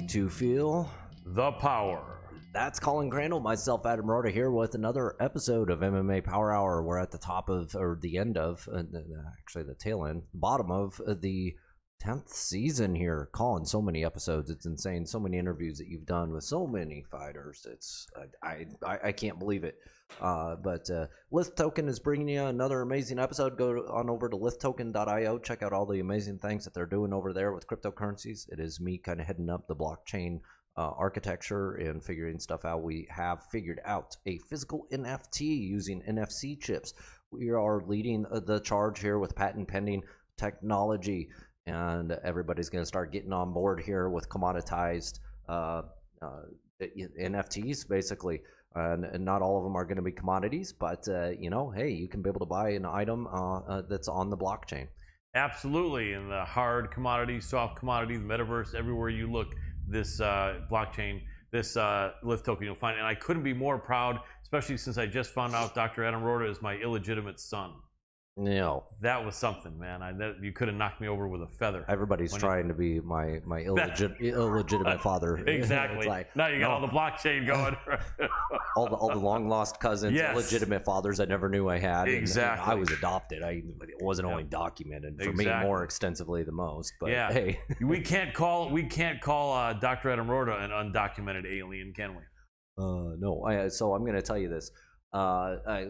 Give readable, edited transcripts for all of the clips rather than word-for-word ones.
To feel the power. That's Colin, Crandall, myself, Adam Roorda, here with another episode of MMA Power Hour. We're at the top of, or the end of, actually the tail end, bottom of the 10th season here. Colin, so many episodes, it's insane. So many interviews that you've done with so many fighters. It's I can't believe it. But Lith Token is bringing you another amazing episode. Go on over to lithtoken.io. Check out all the amazing things that they're doing over there with cryptocurrencies. It is me kind of heading up the blockchain architecture and figuring stuff out. We have figured out a physical NFT using NFC chips. We are leading the charge here with patent pending technology, and everybody's going to start getting on board here with commoditized NFTs, basically. And not all of them are going to be commodities, but you know, hey, you can be able to buy an item that's on the blockchain. Absolutely, and the hard commodity, soft commodity, the metaverse, everywhere you look, this blockchain, this Lith token you'll find. And I couldn't be more proud, especially since I just found out Dr. Adam Roorda is my illegitimate son. No, that was something, man. You could have knocked me over with a feather. Everybody's trying to be my illegitimate father. Exactly. Like, now you got all the blockchain going. all the long lost cousins, yes. Illegitimate fathers I never knew I had. Exactly. And I was adopted. It wasn't only documented for me more extensively than most. But yeah. Hey, we can't call Dr. Adam Roorda an undocumented alien, can we? No. So I'm going to tell you this.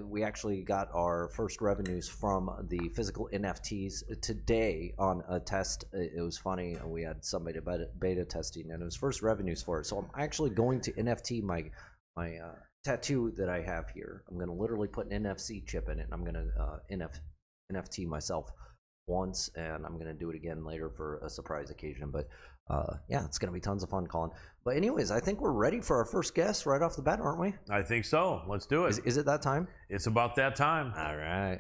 We actually got our first revenues from the physical NFTs today on a test. It was funny. We had somebody beta testing, and it was first revenues for it. So I'm actually going to NFT my tattoo that I have here. I'm going to literally put an NFC chip in it, and I'm going to NFT myself once, and I'm going to do it again later for a surprise occasion. But yeah, it's going to be tons of fun, Colin. But anyways, I think we're ready for our first guest right off the bat, aren't we? I think so. Let's do it. Is it that time? It's about that time. All right.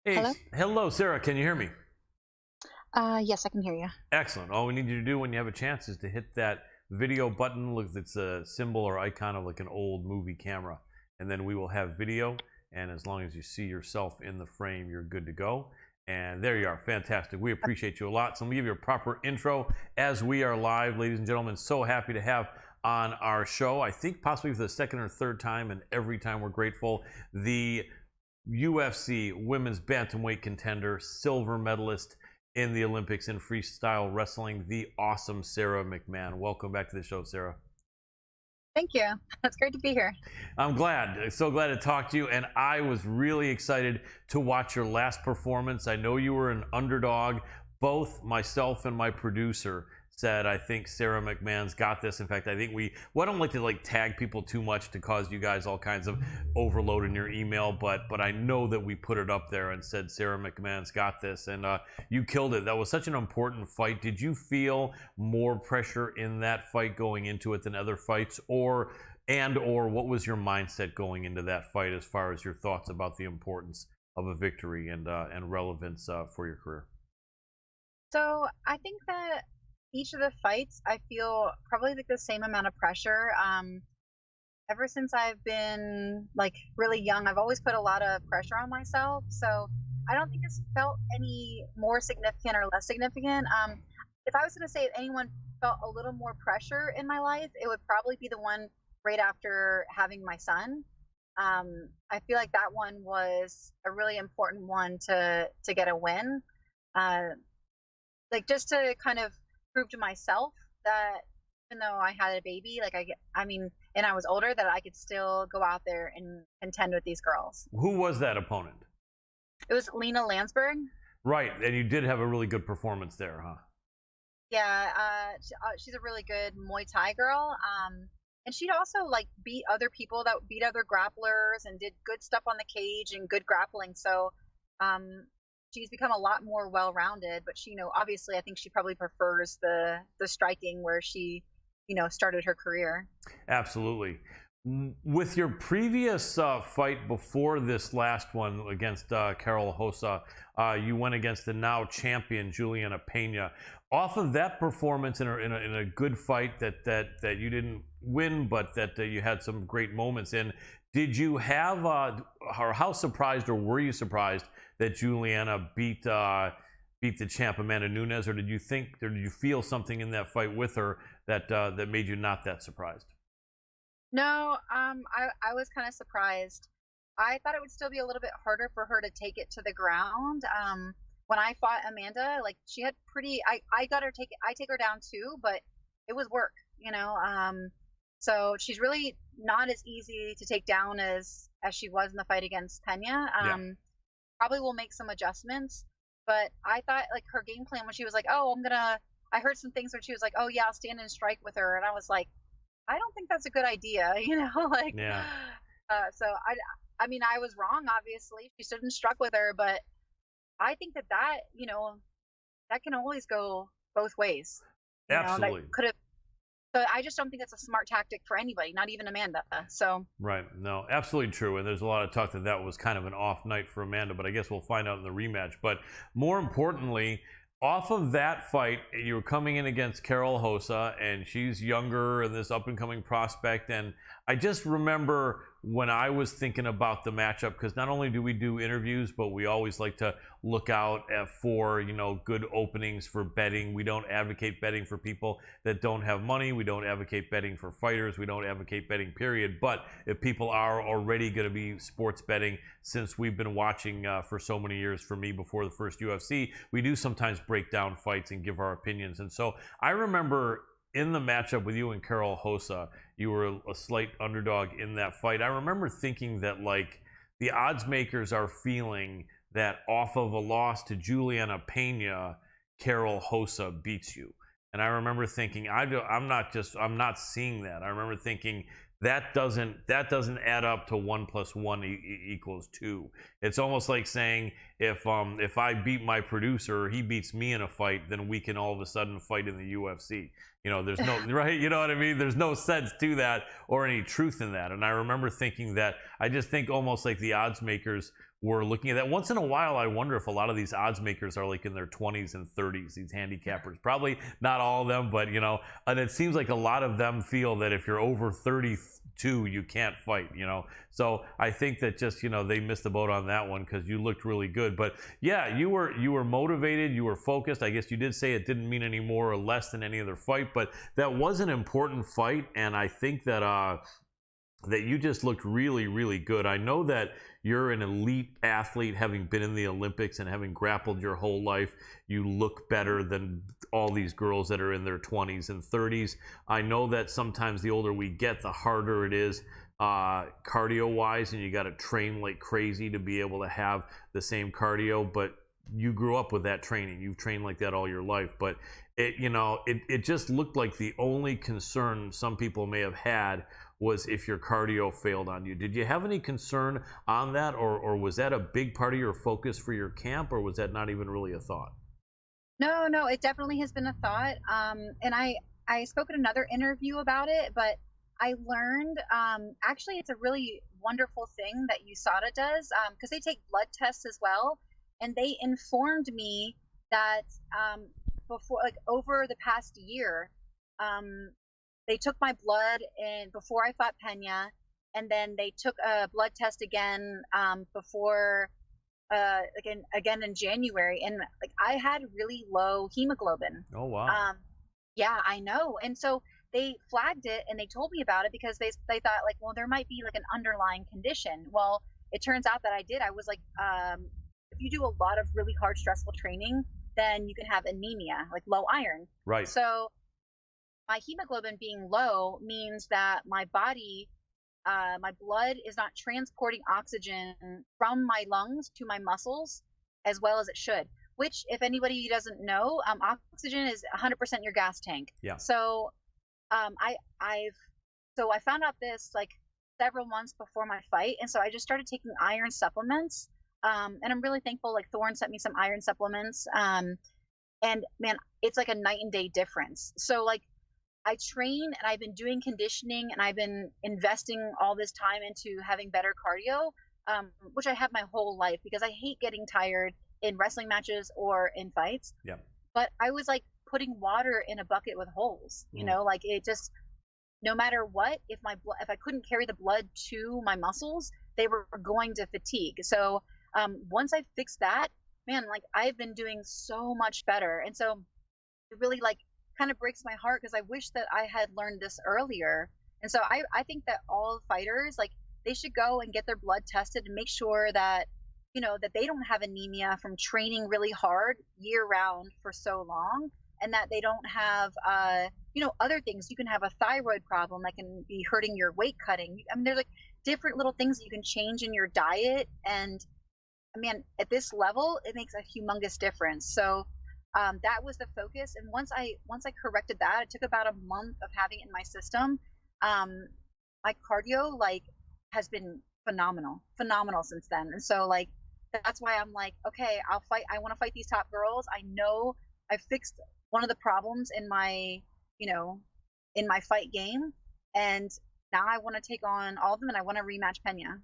Hey, hello, Sarah. Can you hear me? Yes, I can hear you. Excellent. All we need you to do when you have a chance is to hit that video button. Look, it's a symbol or icon of like an old movie camera, and then we will have video, and as long as you see yourself in the frame, you're good to go. And there you are. Fantastic. We appreciate you a lot. So let me give you a proper intro as we are live, ladies and gentlemen. So happy to have on our show, I think possibly for the second or third time, and every time we're grateful, the UFC women's bantamweight contender, silver medalist in the Olympics in freestyle wrestling, the awesome Sarah McMahon. Welcome back to the show, Sarah. Thank you. It's great to be here. I'm glad. So glad to talk to you. And I was really excited to watch your last performance. I know you were an underdog. Both myself and my producer said, I think Sarah McMahon's got this. In fact, I think I don't like to like tag people too much to cause you guys all kinds of overload in your email, but I know that we put it up there and said Sarah McMahon's got this, and you killed it. That was such an important fight. Did you feel more pressure in that fight going into it than other fights, or what was your mindset going into that fight as far as your thoughts about the importance of a victory and relevance for your career? So I think that each of the fights, I feel probably like the same amount of pressure. Ever since I've been like really young, I've always put a lot of pressure on myself. So I don't think it's felt any more significant or less significant. If I was going to say if anyone felt a little more pressure in my life, it would probably be the one right after having my son. I feel like that one was a really important one to get a win. Like just to kind of prove to myself that even though I had a baby, like and I was older, that I could still go out there and contend with these girls. Who was that opponent? It was Lena Landsberg. Right, and you did have a really good performance there, huh? Yeah, she's a really good Muay Thai girl. and she'd also like beat other people that beat other grapplers and did good stuff on the cage and good grappling. So she's become a lot more well-rounded, but she, obviously I think she probably prefers the striking where she, started her career. Absolutely. With your previous fight before this last one against Carol Hossa, you went against the now champion Juliana Pena. Off of that performance in a good fight that you didn't win, but that you had some great moments in, did you have, or how surprised or were you surprised that Juliana beat the champ Amanda Nunes, or did you feel something in that fight with her that made you not that surprised? No, I was kind of surprised. I thought it would still be a little bit harder for her to take it to the ground. When I fought Amanda, like she had I take her down too, but it was work, so she's really not as easy to take down as she was in the fight against Pena. Probably will make some adjustments, but I thought like her game plan when she was like, oh, I heard some things where she was like, oh yeah, I'll stand and strike with her. And I was like, I don't think that's a good idea, like, yeah. So I mean, I was wrong, obviously. She stood and struck with her, but I think that that can always go both ways. Absolutely. That could have. So I just don't think it's a smart tactic for anybody, not even Amanda. So right, no, absolutely true. And there's a lot of talk that was kind of an off night for Amanda, but I guess we'll find out in the rematch. But more importantly, off of that fight, you were coming in against Carol Hossa, and she's younger and this up-and-coming prospect. And I just remember when I was thinking about the matchup, because not only do we do interviews, but we always like to look out for, good openings for betting. We don't advocate betting for people that don't have money. We don't advocate betting for fighters. We don't advocate betting, period. But if people are already going to be sports betting, since we've been watching for so many years, for me before the first UFC, we do sometimes break down fights and give our opinions. And so I remember in the matchup with you and Carol Hossa, you were a slight underdog in that fight. I remember thinking that like the odds makers are feeling that off of a loss to Juliana Pena, Carol Hossa beats you. And I remember thinking, I'm not seeing that. I remember thinking that doesn't add up to 1 + 1 equals 2. It's almost like saying if I beat my producer, he beats me in a fight, then we can all of a sudden fight in the UFC. There's no right. You know what I mean? There's no sense to that or any truth in that. And I remember thinking that. I just think almost like the odds makers were looking at that. Once in a while, I wonder if a lot of these odds makers are like in their 20s and 30s, these handicappers. Probably not all of them, but and it seems like a lot of them feel that if you're over 32, you can't fight, So I think that just, they missed the boat on that one because you looked really good. But yeah, you were motivated, you were focused. I guess you did say it didn't mean any more or less than any other fight, but that was an important fight, and I think that that you just looked really, really good. I know that you're an elite athlete, having been in the Olympics and having grappled your whole life. You look better than all these girls that are in their 20s and 30s. I know that sometimes the older we get, the harder it is cardio-wise, and you got to train like crazy to be able to have the same cardio, but you grew up with that training. You've trained like that all your life, but it just looked like the only concern some people may have had was if your cardio failed on you. Did you have any concern on that, or was that a big part of your focus for your camp, or was that not even really a thought? No, it definitely has been a thought. And I spoke in another interview about it, but I learned actually it's a really wonderful thing that USADA does, because they take blood tests as well, and they informed me that before, like over the past year, they took my blood before I fought Pena, and then they took a blood test again before again in January, and like I had really low hemoglobin. Oh wow. Yeah, I know. And so they flagged it and they told me about it because they thought like, well, there might be like an underlying condition. Well, it turns out that I did. I was like, if you do a lot of really hard, stressful training, then you can have anemia, like low iron. Right. So my hemoglobin being low means that my body, my blood is not transporting oxygen from my lungs to my muscles as well as it should, which if anybody doesn't know, oxygen is 100% your gas tank. Yeah. So I've So I found out this like several months before my fight, and so I just started taking iron supplements. And I'm really thankful. Like Thorne sent me some iron supplements. And man, it's like a night and day difference. So like I train and I've been doing conditioning and I've been investing all this time into having better cardio, which I have my whole life because I hate getting tired in wrestling matches or in fights. Yeah. But I was like putting water in a bucket with holes, you know, like it just, no matter what, if I couldn't carry the blood to my muscles, they were going to fatigue. So once I fixed that, man, like I've been doing so much better. And so it really like kind of breaks my heart because I wish that I had learned this earlier. And so I think that all fighters, like they should go and get their blood tested and make sure that, you know, that they don't have anemia from training really hard year round for so long, and that they don't have, you know, other things. You can have a thyroid problem that can be hurting your weight cutting. I mean, there's like different little things that you can change in your diet. And man, at this level, it makes a humongous difference. So that was the focus. And once I corrected that, it took about a month of having it in my system. My cardio like has been phenomenal since then. And so like that's why I'm like, okay, I'll fight. I want to fight these top girls. I know I fixed one of the problems in my, you know, in my fight game, and now I want to take on all of them, and I want to rematch Pena.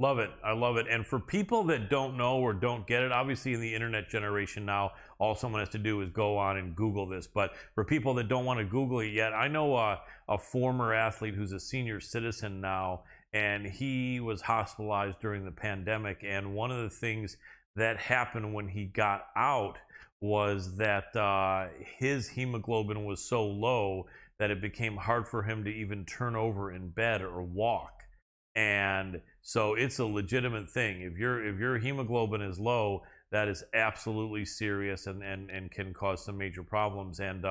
Love it. I love it. And for people that don't know or don't get it, obviously in the internet generation now, all someone has to do is go on and Google this. But for people that don't want to Google it yet, I know a former athlete who's a senior citizen now, and he was hospitalized during the pandemic. And one of the things that happened when he got out was that his hemoglobin was so low that it became hard for him to even turn over in bed or walk. And so it's a legitimate thing. If your hemoglobin is low, that is absolutely serious and can cause some major problems. And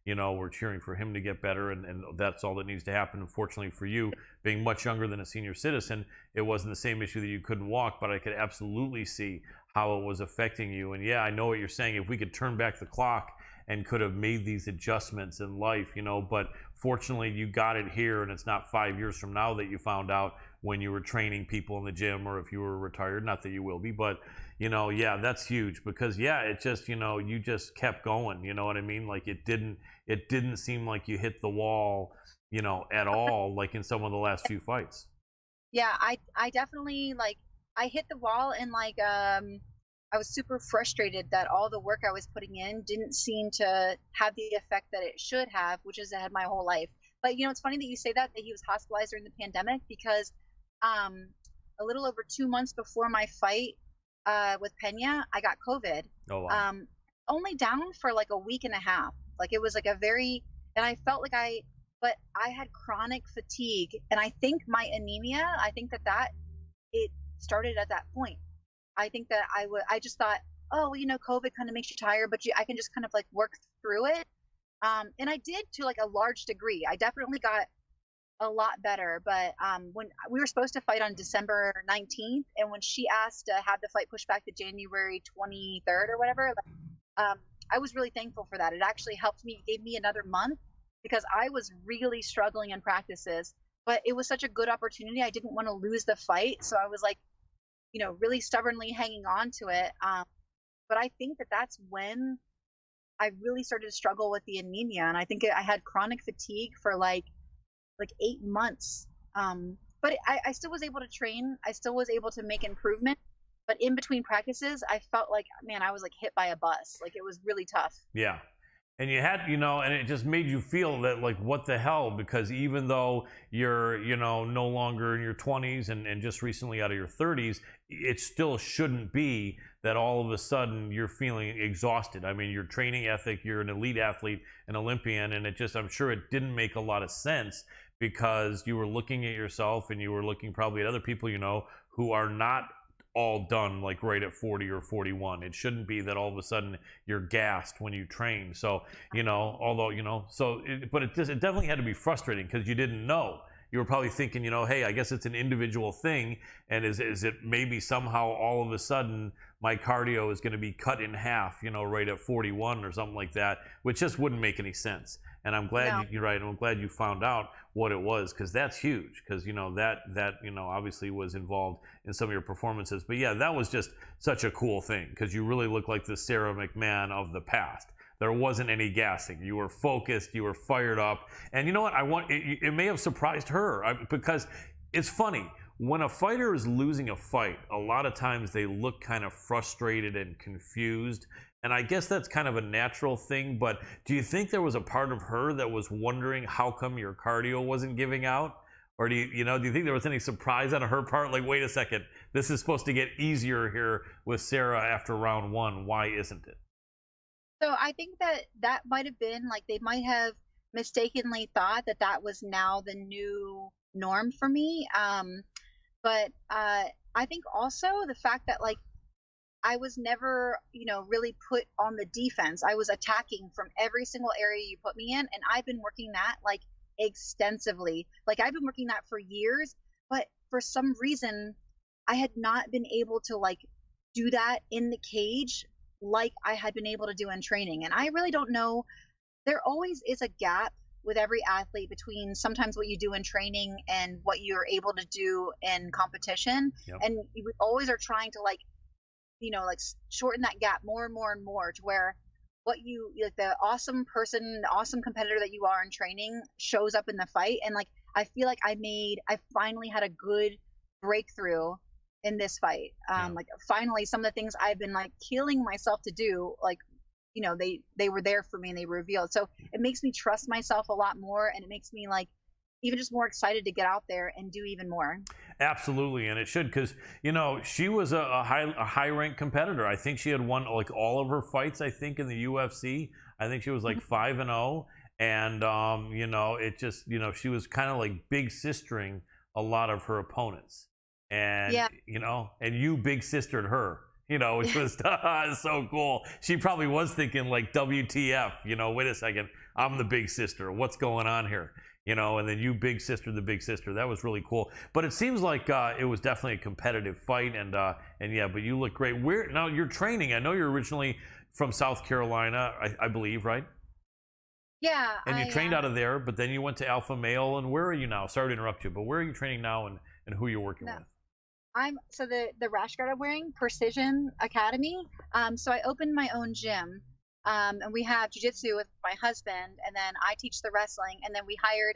you know, we're cheering for him to get better, and that's all that needs to happen. Unfortunately for you, being much younger than a senior citizen, it wasn't the same issue that you couldn't walk, but I could absolutely see how it was affecting you. And yeah, I know what you're saying. If we could turn back the clock and could have made these adjustments in life, you know, but fortunately you got it here, and it's not 5 years from now that you found out when you were training people in the gym, or if you were retired, not that you will be, but you know, yeah, that's huge, because yeah, it just, you know, you just kept going, you know what I mean? Like it didn't seem like you hit the wall, you know, at all, like in some of the last few fights. Yeah, I definitely like, I hit the wall, and like I was super frustrated that all the work I was putting in didn't seem to have the effect that it should have, which is ahead my whole life. But you know, it's funny that you say that he was hospitalized during the pandemic, because a little over 2 months before my fight with Pena, I got COVID. Oh, wow. Only down for like a week and a half. Like it was like a very, and I felt like but I had chronic fatigue, and I think my anemia, I think that it started at that point. I think that I just thought, oh, well, you know, COVID kind of makes you tired, but I can just kind of like work through it. And I did to like a large degree. I definitely got a lot better. But when we were supposed to fight on December 19th, and when she asked to have the fight pushed back to January 23rd or whatever, I was really thankful for that. It actually helped me, gave me another month, because I was really struggling in practices. But it was such a good opportunity. I didn't want to lose the fight. So I was like, you know, really stubbornly hanging on to it. But I think that that's when I really started to struggle with the anemia. And I think I had chronic fatigue for like 8 months. But I still was able to train. I still was able to make improvement. But in between practices, I felt like, man, I was like hit by a bus. Like it was really tough. Yeah. And you had, you know, and it just made you feel that, like, what the hell? Because even though you're, you know, no longer in your 20s and just recently out of your 30s, it still shouldn't be that all of a sudden you're feeling exhausted. I mean, your training ethic, you're an elite athlete, an Olympian, and it just, I'm sure it didn't make a lot of sense, because you were looking at yourself and you were looking probably at other people, you know, who are not all done like right at 40 or 41. It shouldn't be that all of a sudden you're gassed when you train. So, you know, although, you know, so but it definitely had to be frustrating, because you didn't know. You were probably thinking, you know, hey, I guess it's an individual thing, and is it maybe somehow all of a sudden my cardio is going to be cut in half, you know, right at 41 or something like that, which just wouldn't make any sense. And I'm glad No. you're right. I'm glad you found out what it was, because that's huge. Because that obviously was involved in some of your performances. But yeah, that was just such a cool thing, because you really look like the Sarah McMahon of the past. There wasn't any gassing. You were focused. You were fired up. And you know what? It may have surprised her, because it's funny. When a fighter is losing a fight, a lot of times they look kind of frustrated and confused. And I guess that's kind of a natural thing. But do you think there was a part of her that was wondering how come your cardio wasn't giving out? Or do you think there was any surprise on her part? Like, wait a second, this is supposed to get easier here with Sarah after round 1. Why isn't it? So I think that might have been like they might have mistakenly thought that was now the new norm for me. But I think also the fact that like I was never, really put on the defense. I was attacking from every single area you put me in, and I've been working that like extensively. Like I've been working that for years, but for some reason I had not been able to like do that in the cage like I had been able to do in training. And I really don't know. There always is a gap with every athlete between sometimes what you do in training and what you're able to do in competition. Yep. And we always are trying to like shorten that gap more and more and more to where the awesome person, the awesome competitor that you are in training shows up in the fight. And like, I feel like I finally had a good breakthrough in this fight. Like finally some of the things I've been like killing myself to do, like, they were there for me and they were revealed. So it makes me trust myself a lot more, and it makes me like even just more excited to get out there and do even more. Absolutely. And it should, because she was a high ranked competitor. I think she had won like all of her fights, I think, in the UFC. I think she was like 5-0, and it just she was kind of like big sistering a lot of her opponents, and and you big sistered her, which was so cool. She probably was thinking like, WTF, wait a second, I'm the big sister, what's going on here? And then you big sister, the big sister. That was really cool. But it seems like it was definitely a competitive fight, and yeah, but you look great. Now you're training? I know you're originally from South Carolina, I believe, right? Yeah. And you trained out of there, but then you went to Alpha Male, and where are you now? Sorry to interrupt you, but where are you training now, and who you're working with? So the rash guard I'm wearing, Precision Academy. So I opened my own gym. And we have jiu-jitsu with my husband, and then I teach the wrestling, and then we hired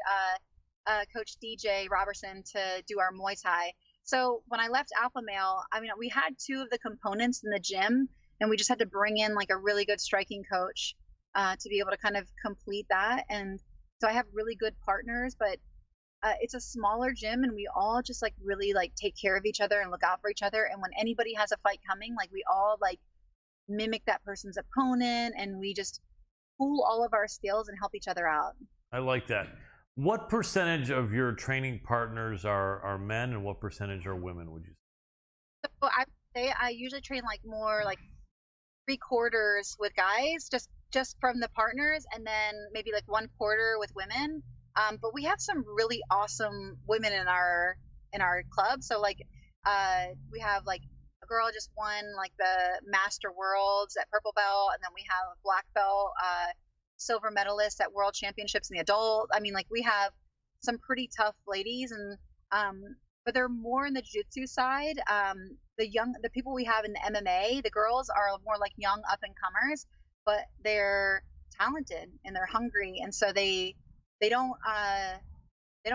Coach DJ Robertson to do our Muay Thai. So when I left Alpha Male, I mean, we had 2 of the components in the gym, and we just had to bring in like a really good striking coach to be able to kind of complete that. And so I have really good partners, but it's a smaller gym, and we all just like really like take care of each other and look out for each other. And when anybody has a fight coming, like we all like mimic that person's opponent, and we just pool all of our skills and help each other out. I like that. What percentage of your training partners are men, and what percentage are women, would you say? So I would say I usually train like more like 3/4 with guys, just from the partners, and then maybe like 1/4 with women. But we have some really awesome women in our club. So like we have like a girl just won like the Master Worlds at purple belt, and then we have a black belt silver medalist at World Championships in the adult. I mean, like we have some pretty tough ladies, and but they're more in the jiu-jitsu side. The people we have in the MMA, the girls are more like young up and comers, but they're talented and they're hungry, and so they don't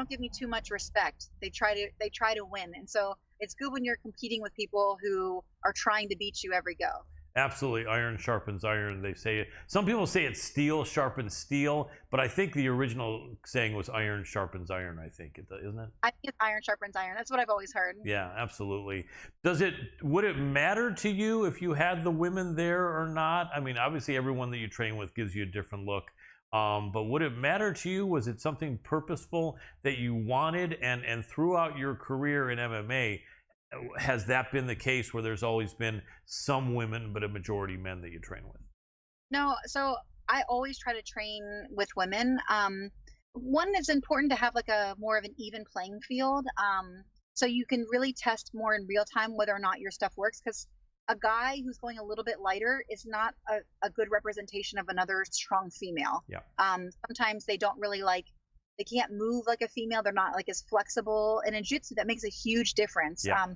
give me too much respect. They try to win, and so it's good when you're competing with people who are trying to beat you every go. Absolutely. Iron sharpens iron, they say it. Some people say it's steel sharpens steel, but I think the original saying was iron sharpens iron, I think, isn't it? I think it's iron sharpens iron. That's what I've always heard. Yeah, absolutely. Would it matter to you if you had the women there or not? I mean, obviously everyone that you train with gives you a different look. But would it matter to you? Was it something purposeful that you wanted? And throughout your career in MMA, has that been the case where there's always been some women but a majority men that you train with? No, so I always try to train with women. One, it's important to have like a more of an even playing field, so you can really test more in real time whether or not your stuff works. Because a guy who's going a little bit lighter is not a good representation of another strong female. Yeah. Sometimes they don't really they can't move like a female. They're not like as flexible. And in jiu-jitsu, that makes a huge difference. Yeah.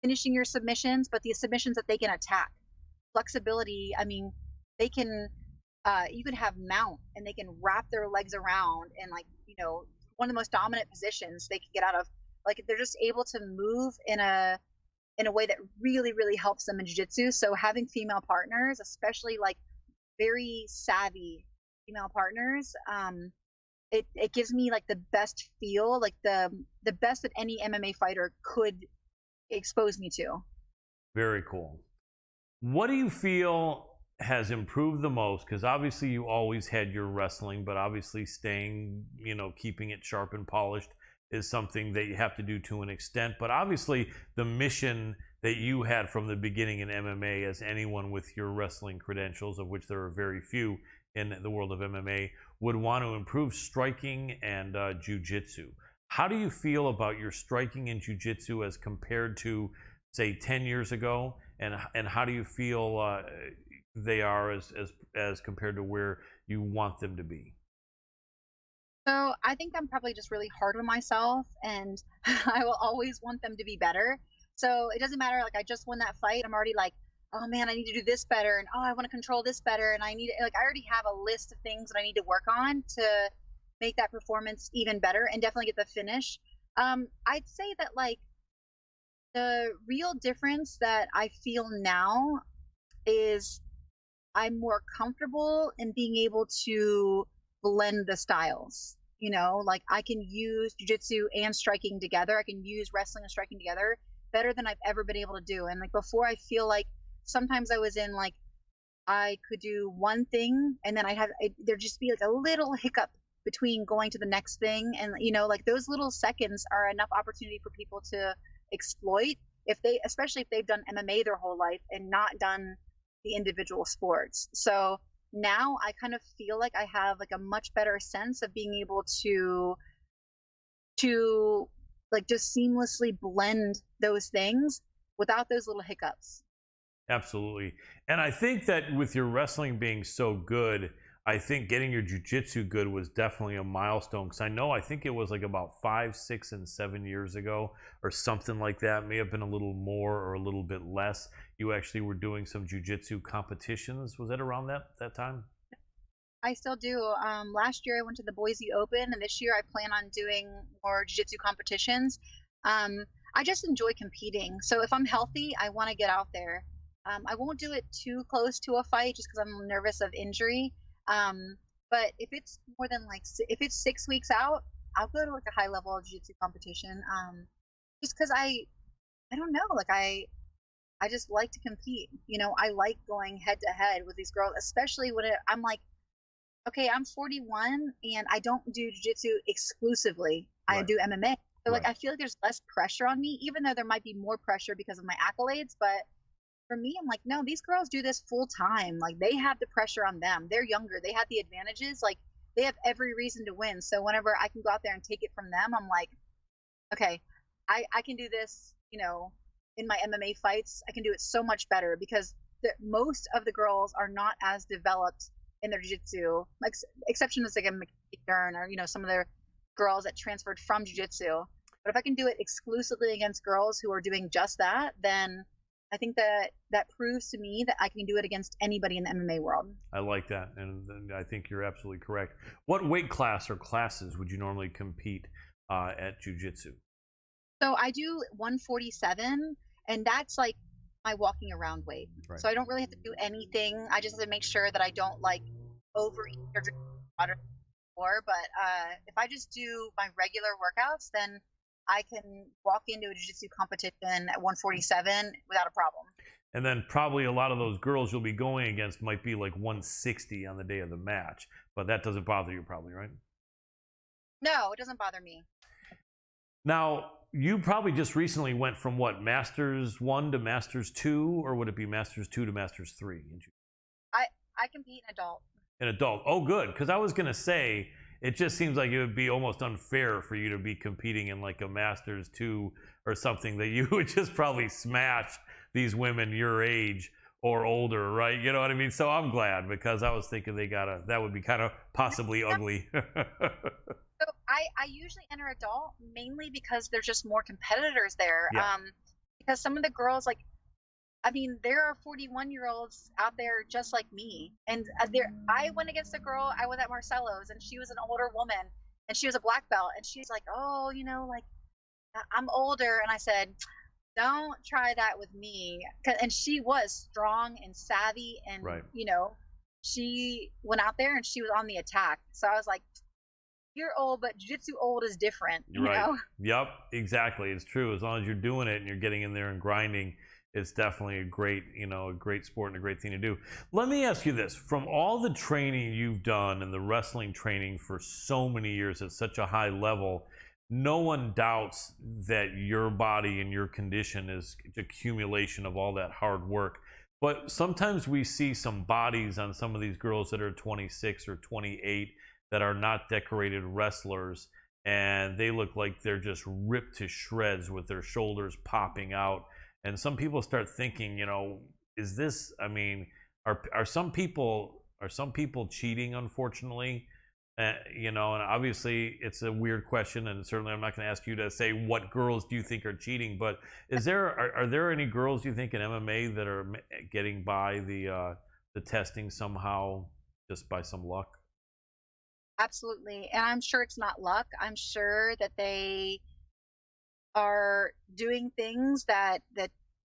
Finishing your submissions, but the submissions that they can attack. Flexibility, I mean, they can, you could have mount and they can wrap their legs around and one of the most dominant positions they can get out of. Like they're just able to move in a way that really, really helps them in jiu-jitsu. So having female partners, especially like very savvy female partners, it gives me like the best feel, like the best that any MMA fighter could expose me to. Very cool. What do you feel has improved the most? Because obviously you always had your wrestling, but obviously staying, keeping it sharp and polished is something that you have to do to an extent. But obviously the mission that you had from the beginning in MMA, as anyone with your wrestling credentials, of which there are very few in the world of MMA, would want to improve striking and jiu-jitsu. How do you feel about your striking and jiu-jitsu as compared to, say, 10 years ago? And how do you feel they are as compared to where you want them to be? So I think I'm probably just really hard on myself, and I will always want them to be better. So it doesn't matter, like I just won that fight, I'm already like, oh man, I need to do this better, and oh, I want to control this better, and I already have a list of things that I need to work on to make that performance even better and definitely get the finish. I'd say that like the real difference that I feel now is I'm more comfortable in being able to blend the styles. Like I can use jiu-jitsu and striking together. I can use wrestling and striking together better than I've ever been able to do. And like before, I feel like sometimes I was in like I could do one thing and then there'd just be like a little hiccup between going to the next thing, and like those little seconds are enough opportunity for people to exploit, especially if they've done MMA their whole life and not done the individual sports. So now I kind of feel like I have like a much better sense of being able to like just seamlessly blend those things without those little hiccups. Absolutely. And I think that with your wrestling being so good, I think getting your jiu-jitsu good was definitely a milestone, because I think it was like about 5, 6, and 7 years ago or something like that. May have been a little more or a little bit less. You actually were doing some jiu-jitsu competitions. Was that around that time? I still do. Last year I went to the Boise Open, and this year I plan on doing more jiu-jitsu competitions. I just enjoy competing. So if I'm healthy, I want to get out there. I won't do it too close to a fight just because I'm nervous of injury. But if it's more than if it's 6 weeks out, I'll go to like a high level jiu-jitsu competition. Just because I don't know, like I just like to compete. I like going head to head with these girls, especially when I'm like, okay, I'm 41 and I don't do jiu-jitsu exclusively. Right. I do MMA. So like, I feel like there's less pressure on me, even though there might be more pressure because of my accolades. But for me, I'm like, no, these girls do this full time. Like they have the pressure on them. They're younger. They have the advantages. Like they have every reason to win. So whenever I can go out there and take it from them, I'm like, okay, I can do this, in my MMA fights. I can do it so much better because most of the girls are not as developed in their jiu-jitsu, like exception is like a McDern or some of their girls that transferred from jiu-jitsu. But if I can do it exclusively against girls who are doing just that, then I think that proves to me that I can do it against anybody in the MMA world. I like that, and I think you're absolutely correct. What weight class or classes would you normally compete at jiu-jitsu? So I do 147, and that's like my walking around weight. Right. So I don't really have to do anything. I just have to make sure that I don't like overeat or drink water more. But if I just do my regular workouts, then I can walk into a jiu-jitsu competition at 147 without a problem. And then probably a lot of those girls you'll be going against might be like 160 on the day of the match. But that doesn't bother you probably, right? No, it doesn't bother me. Now, you probably just recently went from what, Masters 1 to Masters 2, or would it be Masters 2 to Masters 3? I compete in adult. In adult. Oh, good, because I was going to say, it just seems like it would be almost unfair for you to be competing in like a Masters 2 or something that you would just probably smash these women your age or older, right? You know what I mean? So I'm glad, because I was thinking that would be kind of possibly ugly. So I usually enter adult mainly because there's just more competitors there. Yeah. Because some of the girls, like, I mean, there are 41-year-olds out there just like me. And I went against a girl, I was at Marcelo's, and she was an older woman, and she was a black belt, and she's like, oh, you know, like, I'm older. And I said, don't try that with me. And she was strong and savvy, and, Right. you know, she went out there and she was on the attack. So I was like, you're old, but jiu-jitsu old is different, you Right. know? Yep, exactly. It's true. As long as you're doing it and you're getting in there and grinding, it's definitely a great, a great sport and a great thing to do. Let me ask you this. From all the training you've done and the wrestling training for so many years at such a high level, no one doubts that your body and your condition is accumulation of all that hard work. But sometimes we see some bodies on some of these girls that are 26 or 28 that are not decorated wrestlers, and they look like they're just ripped to shreds with their shoulders popping out. And some people start thinking, is this, are some people cheating, unfortunately? And obviously it's a weird question, and certainly I'm not going to ask you to say what girls do you think are cheating, but are there any girls you think in MMA that are getting by the testing somehow, just by some luck? Absolutely. And I'm sure it's not luck. I'm sure that they are doing things that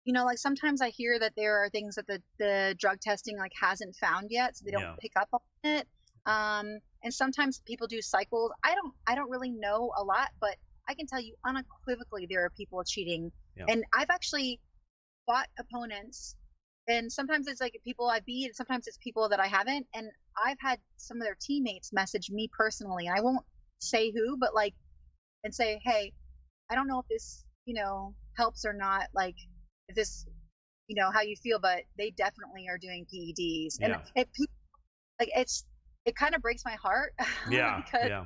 like sometimes I hear that there are things that the drug testing like hasn't found yet, so they don't pick up on it. And sometimes people do cycles. I don't really know a lot, but I can tell you unequivocally there are people cheating. Yeah. And I've actually fought opponents, and sometimes it's like people I beat, and sometimes it's people that I haven't. And I've had some of their teammates message me personally, and I won't say who, but and say, hey, I don't know if this, helps or not, like if this, how you feel, but they definitely are doing PEDs. Yeah. And it kind of breaks my heart. Yeah. Because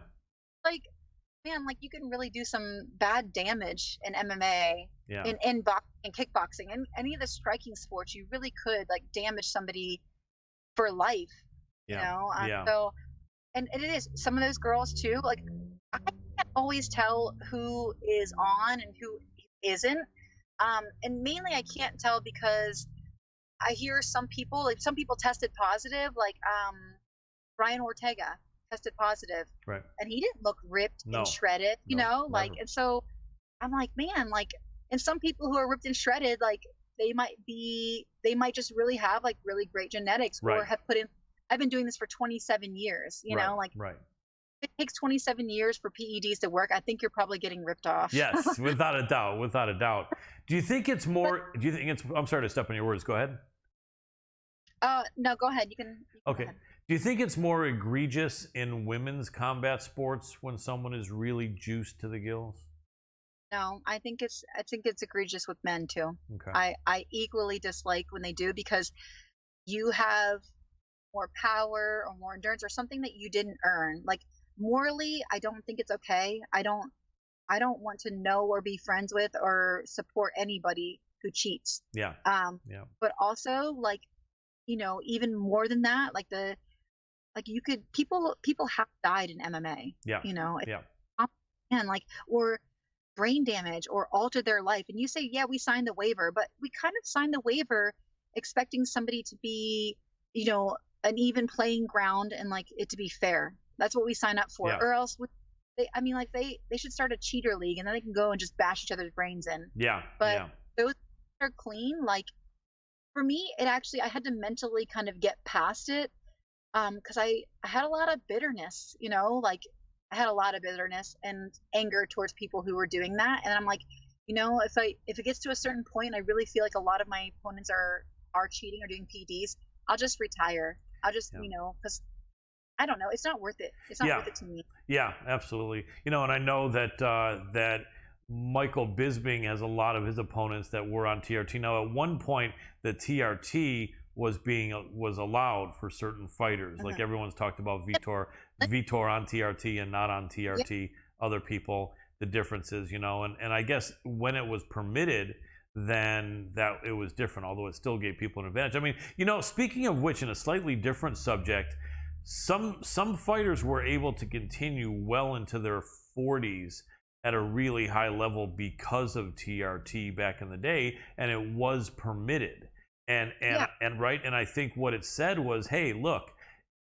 man, you can really do some bad damage in MMA, in boxing and kickboxing, and any of the striking sports. You really could damage somebody for life. So, and it is some of those girls too. I can't always tell who is on and who isn't. And mainly I can't tell because I hear some people tested positive, Brian Ortega tested positive, right? And he didn't look ripped and shredded, and so I'm like, man, and some people who are ripped and shredded, they might just really have really great genetics, right? Or have put in. I've been doing this for 27 years, right. It takes 27 years for PEDs to work. I think you're probably getting ripped off. Yes, without a doubt. Do you think it's more? I'm sorry to step on your words. Go ahead. No, go ahead. You can okay. Go ahead. Do you think it's more egregious in women's combat sports when someone is really juiced to the gills? No, I think it's egregious with men too. Okay. I equally dislike when they do, because you have more power or more endurance or something that you didn't earn. Morally, I don't think it's okay. I don't want to know or be friends with or support anybody who cheats. Yeah. But also even more than that, people have died in MMA. Yeah. And or brain damage or altered their life. And you say, yeah, we signed the waiver, but we kind of signed the waiver expecting somebody to be, an even playing ground and it to be fair. That's what we sign up for. Yeah. Or else they should start a cheater league, and then they can go and just bash each other's brains in. Yeah. But those are clean. For me, I had to mentally kind of get past it. Because I had a lot of bitterness, I had a lot of bitterness and anger towards people who were doing that. And I'm like, if it gets to a certain point, I really feel like a lot of my opponents are cheating or doing PEDs, I'll just retire. I'll just, because I don't know, it's not worth it. It's not worth it to me. Yeah, absolutely. And I know that Michael Bisping has a lot of his opponents that were on TRT. Now, at one point, the TRT was allowed for certain fighters. Like everyone's talked about Vitor on TRT and not on TRT. Other people, the differences, and I guess when it was permitted, then that it was different, although it still gave people an advantage. I mean, speaking of which, in a slightly different subject, some fighters were able to continue well into their 40s at a really high level because of TRT back in the day, and it was permitted. And right, and I think what it said was, hey, look,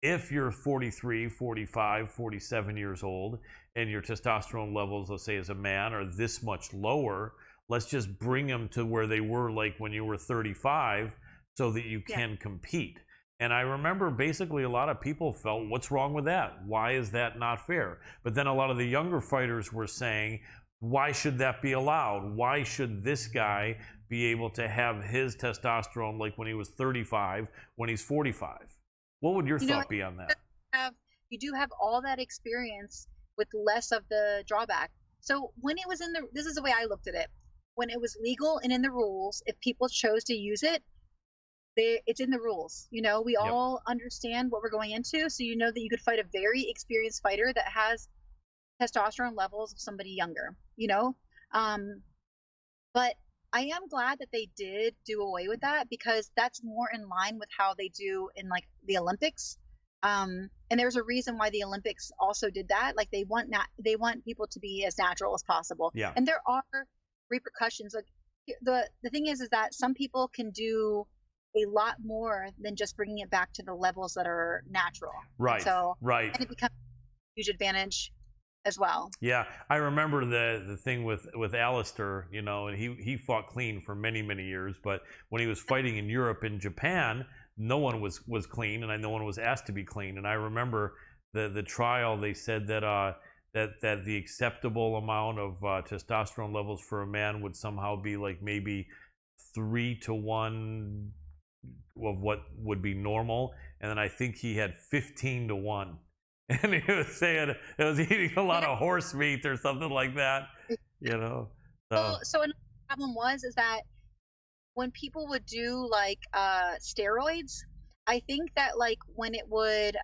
if you're 43, 45, 47 years old and your testosterone levels, let's say as a man, are this much lower, let's just bring them to where they were like when you were 35 so that you can compete. And I remember basically a lot of people felt, what's wrong with that? Why is that not fair? But then a lot of the younger fighters were saying, why should that be allowed? Why should this guy be able to have his testosterone like when he was 35, when he's 45? What would your thought be on that? You do have all that experience with less of the drawback. So when it was this is the way I looked at it. When it was legal and in the rules, if people chose to use it, it's in the rules. We all understand what we're going into. So you know that you could fight a very experienced fighter that has testosterone levels of somebody younger, but I am glad that they did do away with that, because that's more in line with how they do in like the Olympics. And there's a reason why the Olympics also did that. Like they want people to be as natural as possible. Yeah. And there are repercussions. Like the thing is that some people can do a lot more than just bringing it back to the levels that are natural. Right. And it becomes a huge advantage as well. Yeah, I remember the thing with Alistair, and he fought clean for many, many years, but when he was fighting in Europe and Japan, no one was clean, and no one was asked to be clean. And I remember the trial, they said that the acceptable amount of testosterone levels for a man would somehow be like maybe 3 to 1 of what would be normal, and then I think he had 15 to 1. And he was saying it was eating a lot of horse meat or something like that, So another problem is that when people would do like steroids, I think that like when it would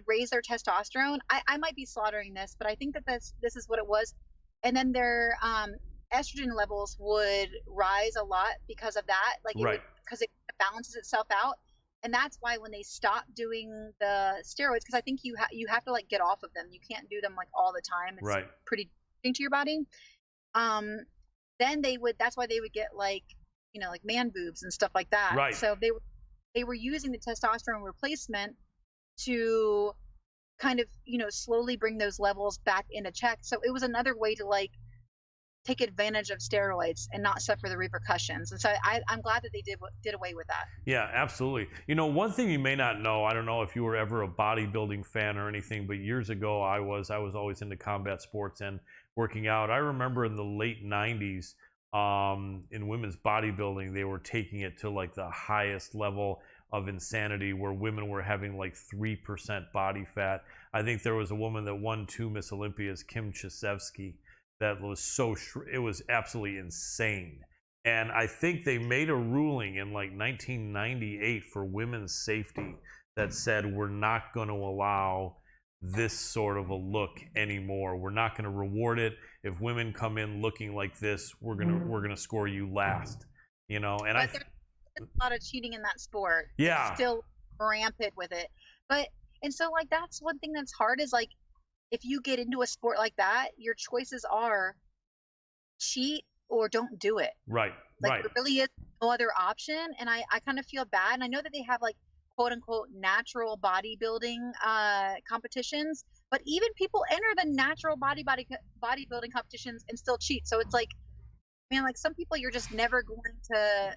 raise their testosterone. I might be slaughtering this, but I think that this is what it was. And then their estrogen levels would rise a lot because of that. Like because it balances itself out. And that's why when they stop doing the steroids, because I think you have to like get off of them. You can't do them like all the time. It's pretty damaging to your body. Then that's why they would get like, like man boobs and stuff like that. Right. So they were using the testosterone replacement to kind of, slowly bring those levels back into check. So it was another way to like take advantage of steroids and not suffer the repercussions. And so I'm glad that they did away with that. Yeah, absolutely. One thing you may not know, I don't know if you were ever a bodybuilding fan or anything, but years ago I was always into combat sports and working out. I remember in the late 90s, in women's bodybuilding, they were taking it to like the highest level of insanity, where women were having like 3% body fat. I think there was a woman that won 2 Miss Olympias, Kim Chesevsky, that was it was absolutely insane. And I think they made a ruling in like 1998 for women's safety that said, we're not going to allow this sort of a look anymore. We're not going to reward it. If women come in looking like this, we're gonna score you last. And but there's a lot of cheating in that sport. Yeah. It's still rampant with it. And so like that's one thing that's hard is like, if you get into a sport like that, your choices are cheat or don't do it. Right. Like there really is no other option. And I kind of feel bad. And I know that they have like quote unquote natural bodybuilding competitions, but even people enter the natural bodybuilding competitions and still cheat. So it's like, man, like some people you're just never going to,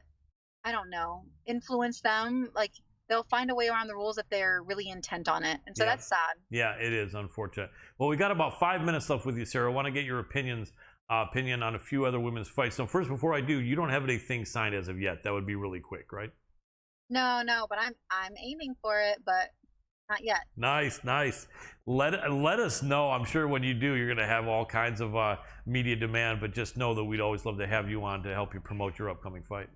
I don't know, influence them. Like they'll find a way around the rules if they're really intent on it. And so that's sad. Yeah, it is unfortunate. Well, we got about 5 minutes left with you, Sarah. I want to get your opinion on a few other women's fights. So first, before I do, you don't have anything signed as of yet. That would be really quick, right? No, but I'm aiming for it, but not yet. Nice. Let us know. I'm sure when you do, you're going to have all kinds of media demand, but just know that we'd always love to have you on to help you promote your upcoming fight.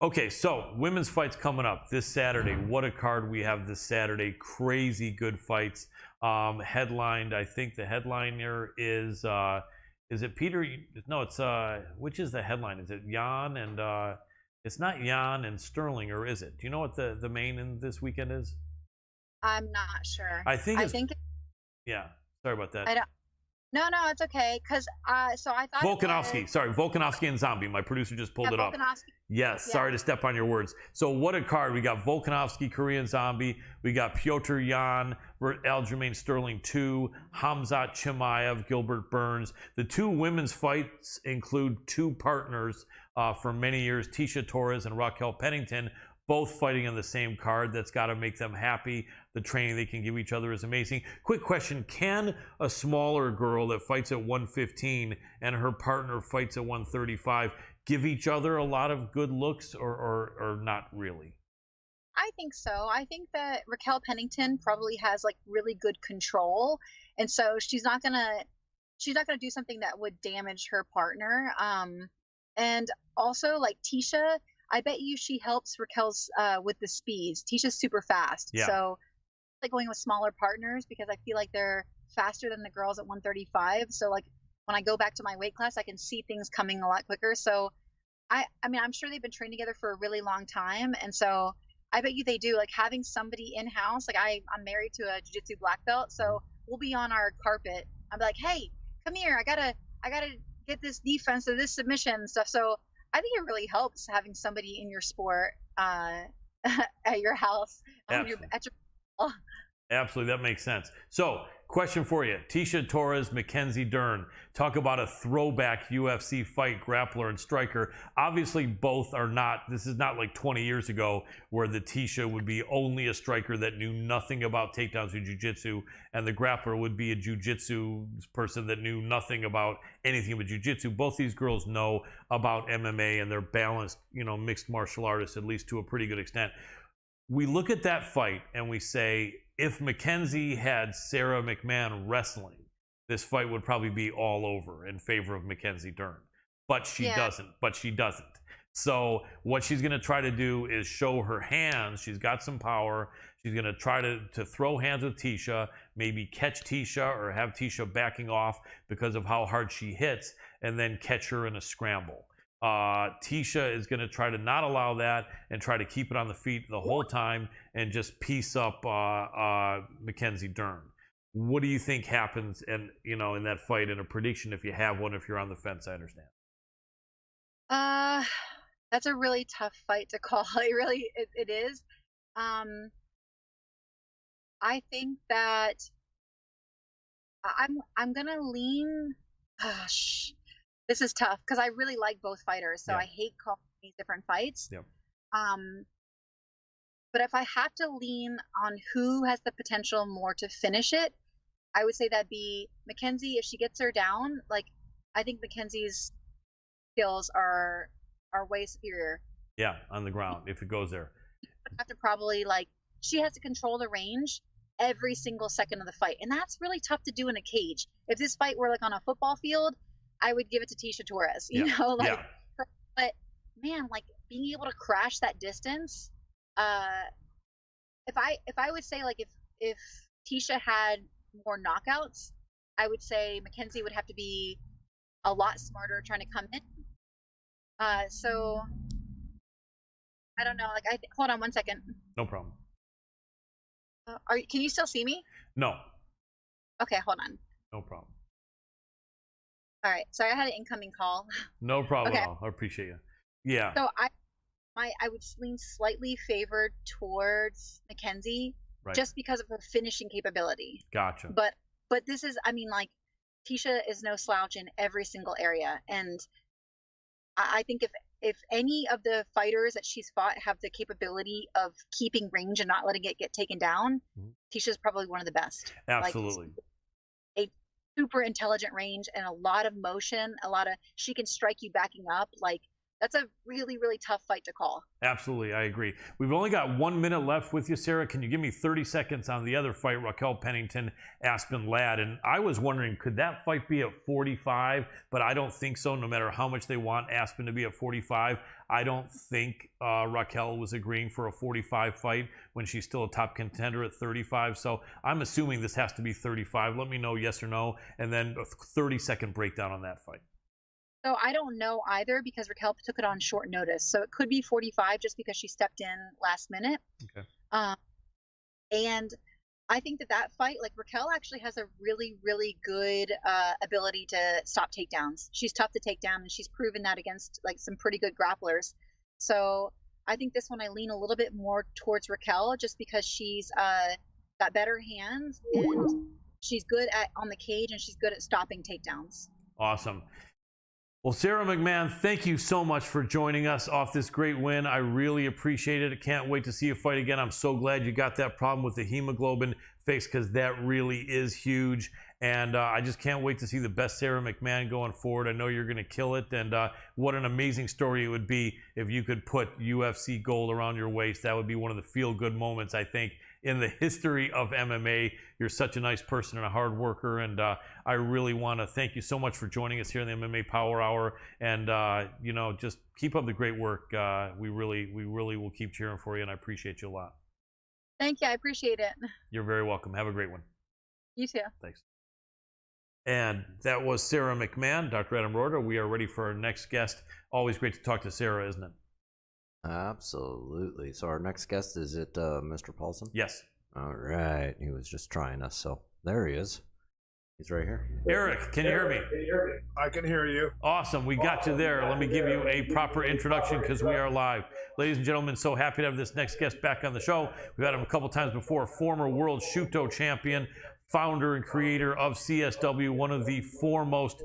Okay, so women's fights coming up this Saturday. What a card we have this Saturday. Crazy good fights. Headlined, I think the headliner is Is it Peter? No, it's which is the headline? Is it Jan and it's not Jan and Sterling, or is it? Do you know what the main in this weekend is? I'm not sure. I think yeah. Sorry about that. I don't. No, it's okay. Cause so I thought Volkanovski. Sorry, Volkanovski and Zombie. My producer just pulled it up. Volkanovski. Yes, Yeah. sorry to step on your words. So what a card. We got Volkanovski, Korean Zombie. We got Piotr Jan, Aljamain Sterling 2, Hamza Chemiev, Gilbert Burns. The 2 women's fights include 2 partners for many years, Tisha Torres and Raquel Pennington, both fighting on the same card. That's got to make them happy. The training they can give each other is amazing. Quick question. Can a smaller girl that fights at 115 and her partner fights at 135 give each other a lot of good looks or not really? I think so. I think that Raquel Pennington probably has like really good control, and so she's not gonna do something that would damage her partner. And also like Tisha, I bet you she helps Raquel's with the speeds. Tisha's super fast, Yeah. so like going with smaller partners because I feel like they're faster than the girls at 135. So like when I go back to my weight class, I can see things coming a lot quicker. So I mean, I'm sure they've been training together for a really long time, and so I bet you they do. Like having somebody in house. Like I'm married to a jiu-jitsu black belt, so we'll be on our carpet. I'm like, hey, come here. I gotta get this defense or this submission and stuff. So I think it really helps having somebody in your sport at your house. Absolutely. At your Absolutely, that makes sense. So, question for you. Tisha Torres, Mackenzie Dern. Talk about a throwback UFC fight, grappler and striker. Obviously, both are not, this is not like 20 years ago where the Tisha would be only a striker that knew nothing about takedowns or jiu-jitsu, and the grappler would be a jiu-jitsu person that knew nothing about anything but jiu-jitsu. Both these girls know about MMA, and they're balanced, mixed martial artists, at least to a pretty good extent. We look at that fight and we say, if Mackenzie had Sarah McMahon wrestling, this fight would probably be all over in favor of Mackenzie Dern. But she doesn't. So what she's going to try to do is show her hands. She's got some power. She's going to try to throw hands with Tisha, maybe catch Tisha or have Tisha backing off because of how hard she hits, and then catch her in a scramble. Tisha is going to try to not allow that and try to keep it on the feet the whole time and just piece up Mackenzie Dern. What do you think happens in that fight, and a prediction if you have one, if you're on the fence? I understand. That's a really tough fight to call. It is. I think that I'm gonna lean. Gosh, this is tough because I really like both fighters, so I hate calling these different fights. Yep. But if I have to lean on who has the potential more to finish it, I would say that'd be Mackenzie. If she gets her down, like I think Mackenzie's skills are way superior. Yeah, on the ground if it goes there. Have to probably she has to control the range every single second of the fight, and that's really tough to do in a cage. If this fight were on a football field, I would give it to Tisha Torres. But man, being able to crash that distance. If I would say if Tisha had more knockouts, I would say Mackenzie would have to be a lot smarter trying to come in. So I don't know. Hold on 1 second. No problem. Can you still see me? No. Okay, hold on. No problem. All right. Sorry, I had an incoming call. No problem at all. I appreciate you. Yeah. So I would lean slightly favored towards Mackenzie, just because of her finishing capability. Gotcha. But this is, Tisha is no slouch in every single area, and I think if any of the fighters that she's fought have the capability of keeping range and not letting it get taken down, Tisha's probably one of the best. Absolutely. A super intelligent range and a lot of motion, she can strike you backing up. that's a really, really tough fight to call. Absolutely, I agree. We've only got 1 minute left with you, Sarah. Can you give me 30 seconds on the other fight, Raquel Pennington, Aspen Ladd? And I was wondering, could that fight be at 45? But I don't think so, no matter how much they want Aspen to be at 45. I don't think Raquel was agreeing for a 45 fight when she's still a top contender at 35. So I'm assuming this has to be 35. Let me know yes or no, and then a 30-second breakdown on that fight. So I don't know either because Raquel took it on short notice. So it could be 45 just because she stepped in last minute. Okay. And I think that fight, like Raquel actually has a really, really good ability to stop takedowns. She's tough to take down, and she's proven that against like some pretty good grapplers. So I think this one I lean a little bit more towards Raquel just because she's got better hands and she's good on the cage and she's good at stopping takedowns. Awesome. Well, Sarah McMahon, thank you so much for joining us off this great win. I really appreciate it. I can't wait to see you fight again. I'm so glad you got that problem with the hemoglobin fixed because that really is huge. And I just can't wait to see the best Sarah McMahon going forward. I know you're going to kill it. And what an amazing story it would be if you could put UFC gold around your waist. That would be one of the feel-good moments, I think, in the history of MMA. You're such a nice person and a hard worker, and I really want to thank you so much for joining us here in the MMA Power Hour. And you know, just keep up the great work. We really will keep cheering for you, and I appreciate you a lot. Thank you. I appreciate it. You're very welcome. Have a great one. You too. Thanks. And that was Sarah McMahon, Dr. Adam Roorda. We are ready for our next guest. Always great to talk to Sarah, isn't it? Absolutely. So our next guest, is it Mr. Paulson? Yes. All right. He was just trying us, so there he is. He's right here. Eric, can you hear me? I can hear you. Awesome. We got you there. Let me give you a proper introduction because we are live. Ladies and gentlemen, so happy to have this next guest back on the show. We've had him a couple times before. Former world Shuto champion, founder and creator of CSW, one of the foremost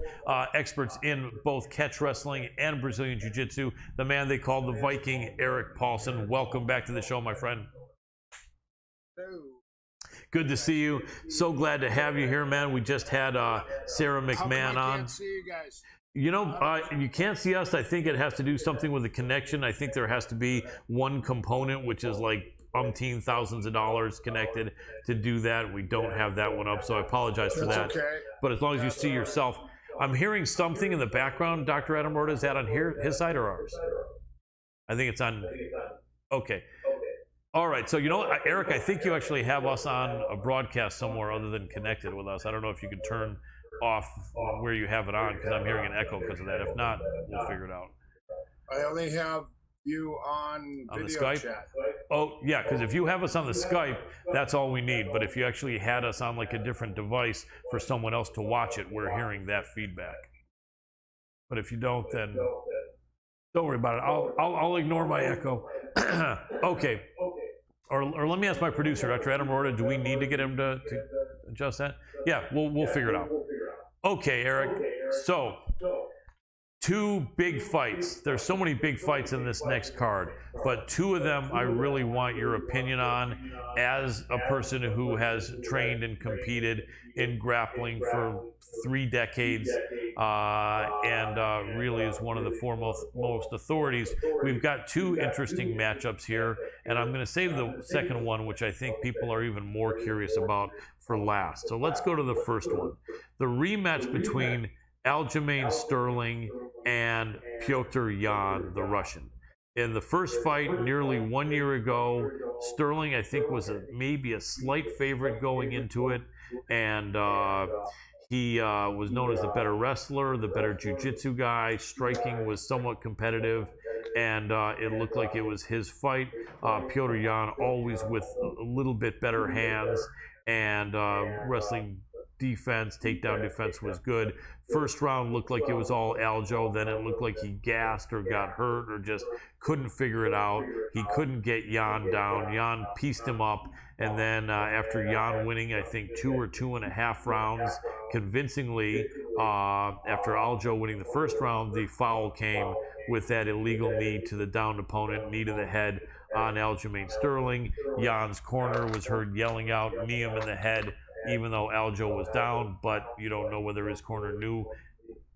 experts in both catch wrestling and Brazilian Jiu-Jitsu, the man they call the Viking, Eric Paulson. Welcome back to the show, my friend. Hello. Good to see you. So glad to have you here, man. We just had Sarah How come McMahon I on. can't see you guys? You know, you can't see us. I think it has to do something with the connection. I think there has to be one component, which is like umpteen thousands of dollars connected to do that. We don't have that one up, so I apologize for That's that. okay. But as long as you see yourself, I'm hearing something in the background. Dr. Adam Roorda, is that on here, his side or ours? I think it's on. Okay. All right. So, you know what, Eric, I think you actually have us on a broadcast somewhere other than connected with us. I don't know if you could turn off where you have it on because I'm hearing an echo because of that. If not, we'll figure it out. I only have you on On the video Skype? chat. Oh, yeah, because if you have us on the Skype, that's all we need. But if you actually had us on like a different device for someone else to watch it, we're hearing that feedback. But if you don't, then don't worry about it. I'll ignore my echo. Okay. Or let me ask my producer, Dr. Adam Roorda, do we need to get him to adjust that? Yeah, we'll figure it out. Okay, Eric. So, two big fights. There's so many big fights in this next card, but two of them I really want your opinion on as a person who has trained and competed in grappling for 3 decades and really is one of the foremost authorities. We've got two interesting matchups here, and I'm going to save the second one, which I think people are even more curious about, for last. So let's go to the first one. The rematch between Aljamain Sterling and Petr Yan, the Russian. In the first fight nearly 1 year ago, Sterling, I think, was maybe a slight favorite going into it, and he was known as the better wrestler, the better jiu-jitsu guy. Striking was somewhat competitive, and it looked like it was his fight. Petr Yan always with a little bit better hands, and wrestling defense, takedown defense was good. First round looked like it was all Aljo. Then it looked like he gassed or got hurt or just couldn't figure it out. He couldn't get Yan down. Yan pieced him up. And then after Yan winning, I think 2 or 2.5 rounds convincingly, after Aljo winning the first round, the foul came with that illegal knee to the downed opponent, knee to the head on Aljamain Sterling. Yan's corner was heard yelling out, knee him in the head, even though Aljo was down, but you don't know whether his corner knew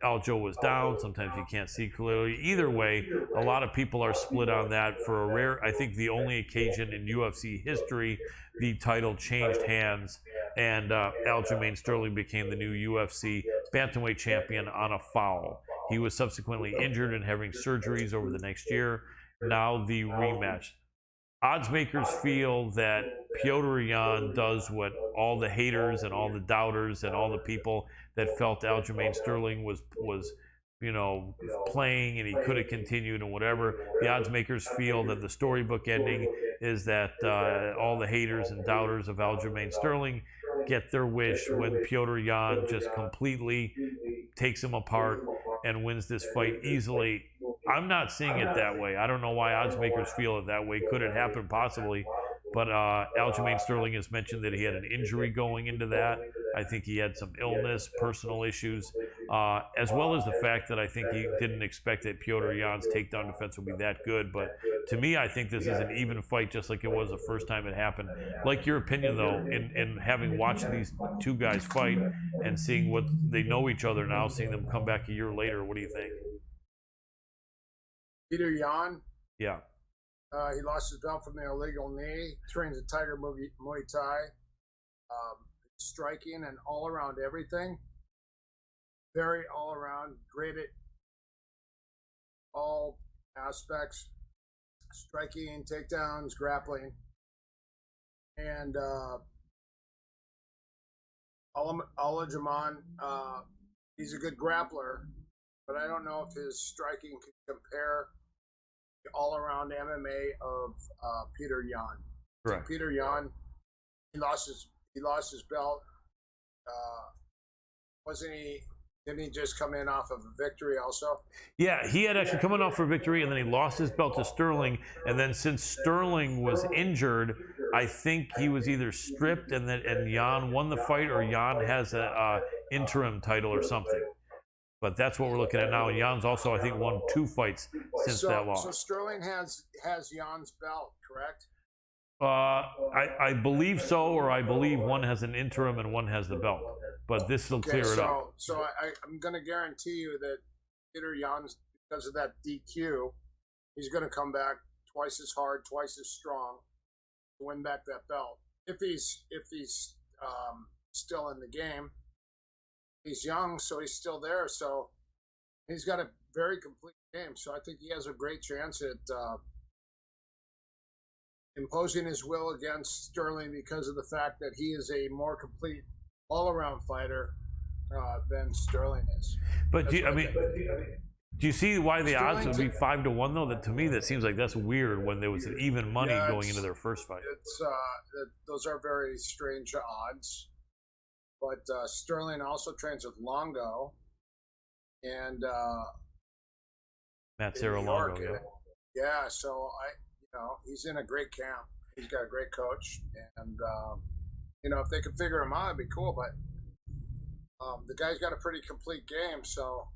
Aljo was down. Sometimes you can't see clearly. Either way, a lot of people are split on that. For a rare, I think the only occasion in UFC history the title changed hands, and Aljamain Sterling became the new UFC bantamweight champion on a foul. He was subsequently injured and having surgeries over the next year. Now the rematch. Odds makers feel that Petr Yan does what all the haters and all the doubters and all the people that felt Aljamain Sterling was playing and he could have continued and whatever. The odds makers feel that the storybook ending is that all the haters and doubters of Aljamain Sterling get their wish when Petr Yan just completely takes him apart and wins this fight easily. I'm not seeing it that way. I don't know why odds makers feel it that way. Could it happen? Possibly. But Aljamain Sterling has mentioned that he had an injury going into that. I think he had some illness, personal issues, as well as the fact that I think he didn't expect that Petr Yan's takedown defense would be that good. But to me, I think this is an even fight, just like it was the first time it happened. Like your opinion, though, in having watched these two guys fight and seeing what they know each other now, seeing them come back a year later, what do you think? Petr Yan. Yeah. He lost his belt from the illegal knee. Trains a Tiger Muay Thai. Striking and all around everything. Very all around, great at all aspects. Striking, takedowns, grappling. And Aljamain, he's a good grappler, but I don't know if his striking can compare the all-around MMA of Petr Yan. Correct. Petr Yan, he lost his belt. Didn't he just come in off of a victory also? Yeah, he had actually coming off for victory, and then he lost his belt to Sterling. And then since Sterling was injured, I think he was either stripped and Yan won the fight, or Yan has a interim title or something. But that's what we're looking at now. And Jan's also, I think, won 2 fights since that loss. So Sterling has Jan's belt, correct? I believe so, or I believe one has an interim and one has the belt. But this will clear it up. So I'm going to guarantee you that Petr Yan, because of that DQ, he's going to come back twice as hard, twice as strong to win back that belt. If he's still in the game, he's young, so he's still there. So he's got a very complete game. So I think he has a great chance at imposing his will against Sterling because of the fact that he is a more complete all-around fighter than Sterling is. But do you see why the odds would be 5-1 though? That to me, that seems like that's weird when there was even money going into their first fight. Those are very strange odds. But Sterling also trains with Longo and Matt Serra-Longo. Yeah, so he's in a great camp. He's got a great coach, and if they could figure him out, it'd be cool. But the guy's got a pretty complete game, so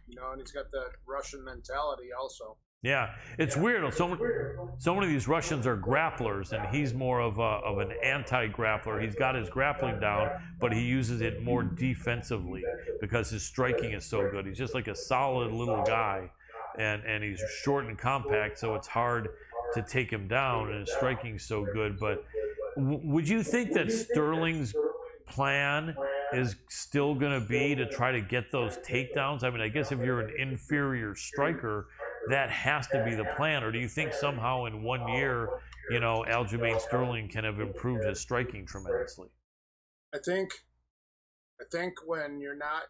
and he's got that Russian mentality also. Yeah, it's weird. So many of these Russians are grapplers, and he's more of an anti-grappler. He's got his grappling down, but he uses it more defensively because his striking is so good. He's just like a solid little guy, and he's short and compact, so it's hard to take him down, and his striking's so good. But would you think that Sterling's plan is still going to be to try to get those takedowns? I mean, I guess if you're an inferior striker, that has to be the plan. Or do you think somehow in 1 year, Aljamain Sterling can have improved his striking tremendously? I think when you're not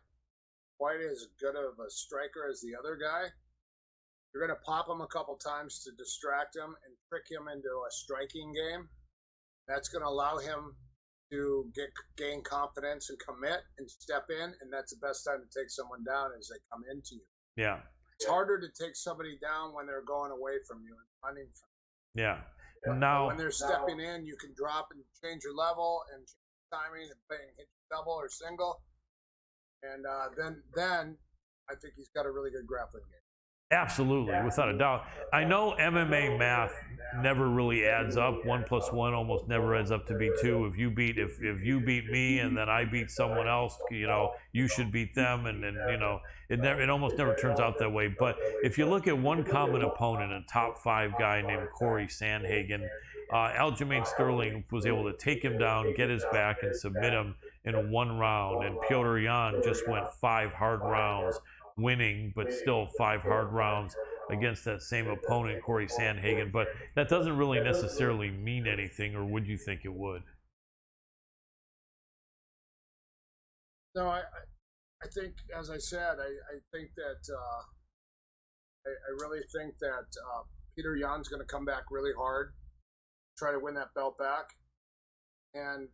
quite as good of a striker as the other guy, you're going to pop him a couple times to distract him and trick him into a striking game. That's going to allow him to gain confidence and commit and step in, and that's the best time to take someone down as they come into you. Yeah. It's harder to take somebody down when they're going away from you and running from you. Yeah. Now, when they're stepping in, you can drop and change your level and change timing and hit double or single. And then I think he's got a really good grappling game. Absolutely, without a doubt. I know MMA math never really adds up. 1 + 1 almost never adds up to be 2. If you beat me and then I beat someone else, you should beat them, and it almost never turns out that way. But if you look at one common opponent, a top 5 guy named Corey Sandhagen, Aljamain Sterling was able to take him down, get his back, and submit him in 1 round. And Petr Yan just went 5 hard rounds, winning, but still 5 hard rounds against that same opponent, Corey Sandhagen. But that doesn't really necessarily mean anything, or would you think it would? No, I think, as I said, I think that I really think that Petr Yan's going to come back really hard, try to win that belt back, and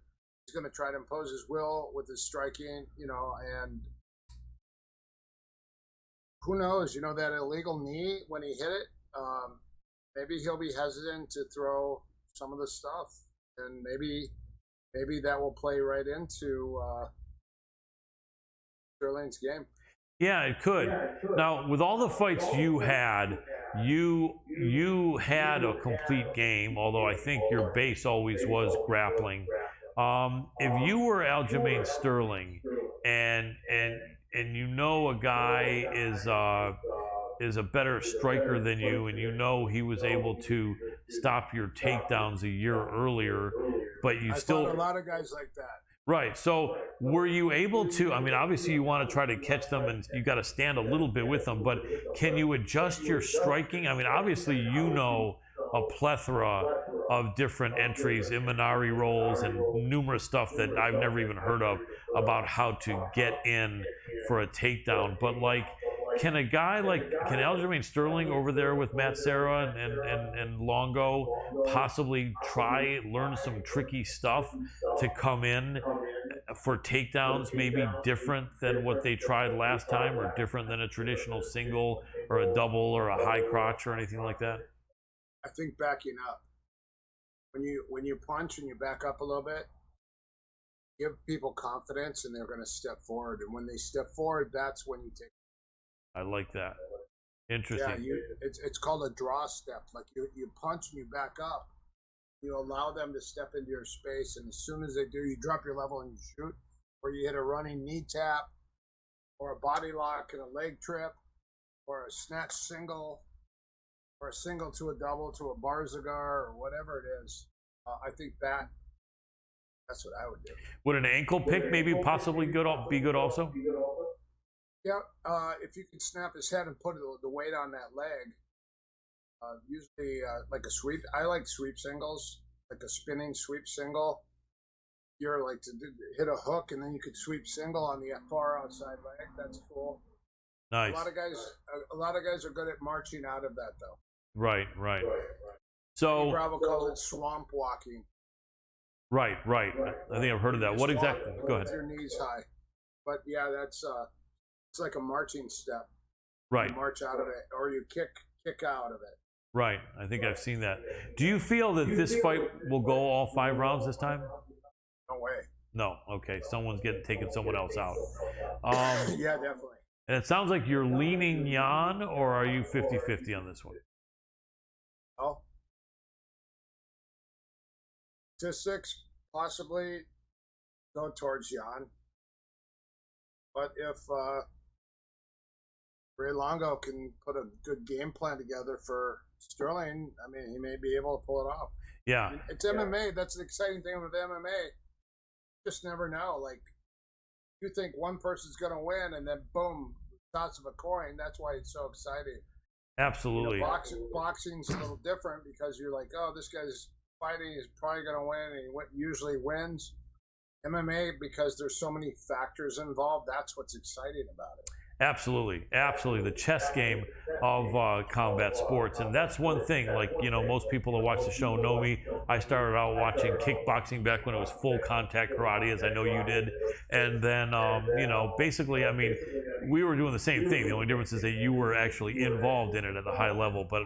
he's going to try to impose his will with his striking, and who knows, that illegal knee when he hit it, maybe he'll be hesitant to throw some of the stuff, and maybe that will play right into Sterling's game. Yeah, it could. Now, with all the fights you had, you had a complete game, although I think your base always was grappling. If you were Aljamain Sterling and a guy is a better striker than you, and he was able to stop your takedowns a year earlier, but I fought a lot of guys like that. Right. So were you able to, obviously you want to try to catch them and you got to stand a little bit with them, but can you adjust your striking? Obviously a plethora of different entries, Imanari rolls, and numerous stuff that I've never even heard of about how to get in for a takedown. But can Aljamain Sterling over there with Matt Serra and Longo possibly learn some tricky stuff to come in for takedowns, maybe different than what they tried last time, or different than a traditional single or a double or a high crotch or anything like that? I think backing up. When you punch and you back up a little bit, give people confidence and they're going to step forward. And when they step forward, that's when you take. I like that. Interesting. Yeah, it's called a draw step. Like you punch and you back up. You allow them to step into your space, and as soon as they do, you drop your level and you shoot, or you hit a running knee tap, or a body lock and a leg trip, or a snatch single, or a single to a double to a bar cigar, or whatever it is. I think that's what I would do. Would an ankle pick maybe possibly be good also? Yeah, if you can snap his head and put the weight on that leg. Usually like a sweep. I like sweep singles, like a spinning sweep single. You're like to hit a hook and then you could sweep single on the far outside leg. That's cool. Nice. A lot of guys are good at marching out of that though. Right. So Bravo calls it swamp walking. Right. I think I've heard of that. What exactly? Go ahead. With your knees high. But yeah, that's it's like a marching step. Right. You march out of it, or you kick out of it. Right. I think I've seen that. Do you feel that this fight will go all 5 rounds this time? No way. No. Okay. Someone's taking someone else out. Yeah, definitely. And it sounds like you're leaning Yan, or are you 50-50 on this one? Oh. Statistics possibly go towards Yan. But if Ray Longo can put a good game plan together for Sterling, he may be able to pull it off. Yeah. It's MMA. That's the exciting thing with MMA. Just never know. Like, you think one person's going to win, and then boom, toss of a coin. That's why it's so exciting. Absolutely. Boxing's a little different because you're like, oh, this guy's fighting, he's probably going to win, and he usually wins. MMA, because there's so many factors involved, that's what's exciting about it. Absolutely. The chess game of combat sports. And that's one thing, most people that watch the show know me. I started out watching kickboxing back when it was full contact karate, as I know you did. And then, basically, we were doing the same thing. The only difference is that you were actually involved in it at the high level. But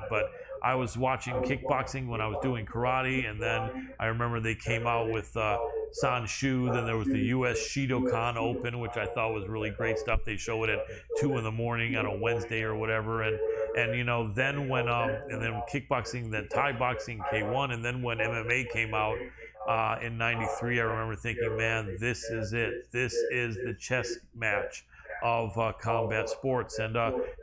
I was watching kickboxing when I was doing karate. And then I remember they came out with Sanshu. Then there was the U.S. Shidokan Open, which I thought was really great stuff. They show it at 2 a.m. on a Wednesday or whatever. And then when and then kickboxing, then Thai boxing, K1, and then when MMA came out in '93, I remember thinking, man, this is it. This is the chess match of combat sports. And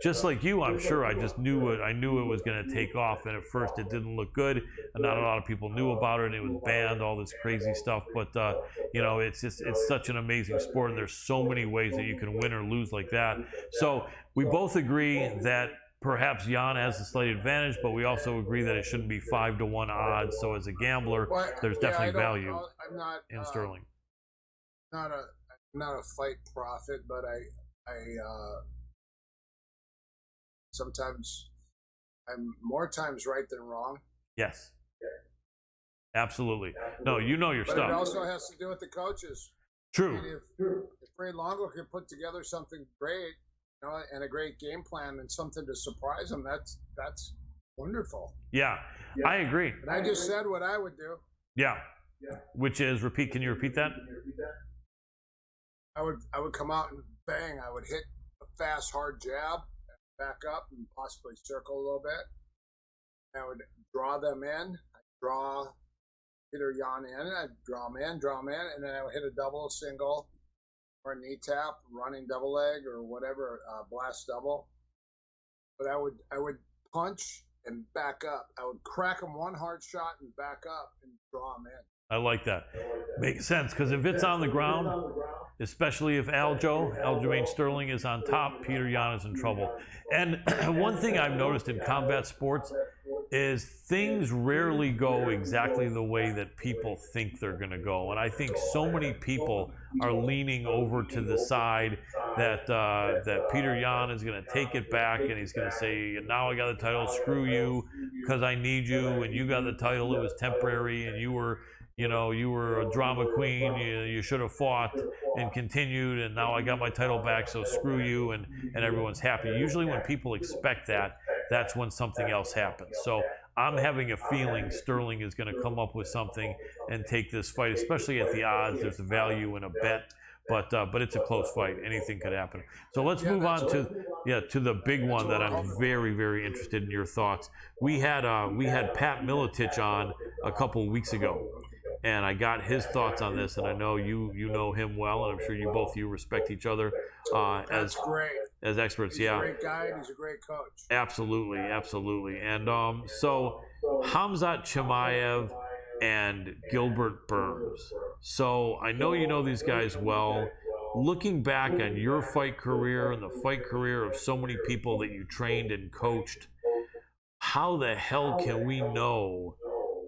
just like you, I'm sure I just knew it. I knew it was going to take off, and at first it didn't look good, and not a lot of people knew about it. It was banned, all this crazy stuff. But it's such an amazing sport, and there's so many ways that you can win or lose like that. So we both agree that perhaps Jan has a slight advantage, but we also agree that it shouldn't be 5-1 odds. So as a gambler, there's definitely value in Sterling. I'm not a fight prophet, but I sometimes I'm more times right than wrong. Yes. Absolutely. No, you know your but stuff. It also has to do with the coaches. True. I mean, if Ray Longo can put together something great, and a great game plan and something to surprise them, that's wonderful. Yeah, I agree. And I just said what I would do. Yeah. Which is repeat. Can you repeat that? I would come out and bang. I would hit a fast, hard jab, back up, and possibly circle a little bit. I would draw them in. I'd draw Peter Yan in. I'd draw them in, and then I would hit a double, single, or a knee tap, running double leg, or whatever, blast double. But I would punch and back up. I would crack them one hard shot and back up and draw them in. I like that. Makes sense, because if it's on the ground, especially if Aljamain Sterling is on top, Peter Yan is in trouble. And one thing I've noticed in combat sports is things rarely go exactly the way that people think they're going to go. And I think so many people are leaning over to the side that Peter Yan is going to take it back, and he's going to say, now I got the title, screw you, because I need you, and you got the title, it was temporary, and you were a drama queen, you should have fought and continued, and now I got my title back, so screw you, and everyone's happy. Usually when people expect that, that's when something else happens. So I'm having a feeling Sterling is going to come up with something and take this fight, especially at the odds. There's value in a bet, but it's a close fight. Anything could happen. So let's move on to the big one that I'm very, very interested in your thoughts. We had Pat Milotic on a couple of weeks ago, and I got his thoughts on this, and I know you know him well, and I'm sure you respect each other That's great. As experts. He's a great guy, and he's a great coach. Absolutely. And so Hamza Chemiev and Gilbert Burns. So I know you know these guys well. Looking back on your fight career and the fight career of so many people that you trained and coached, how the hell can we know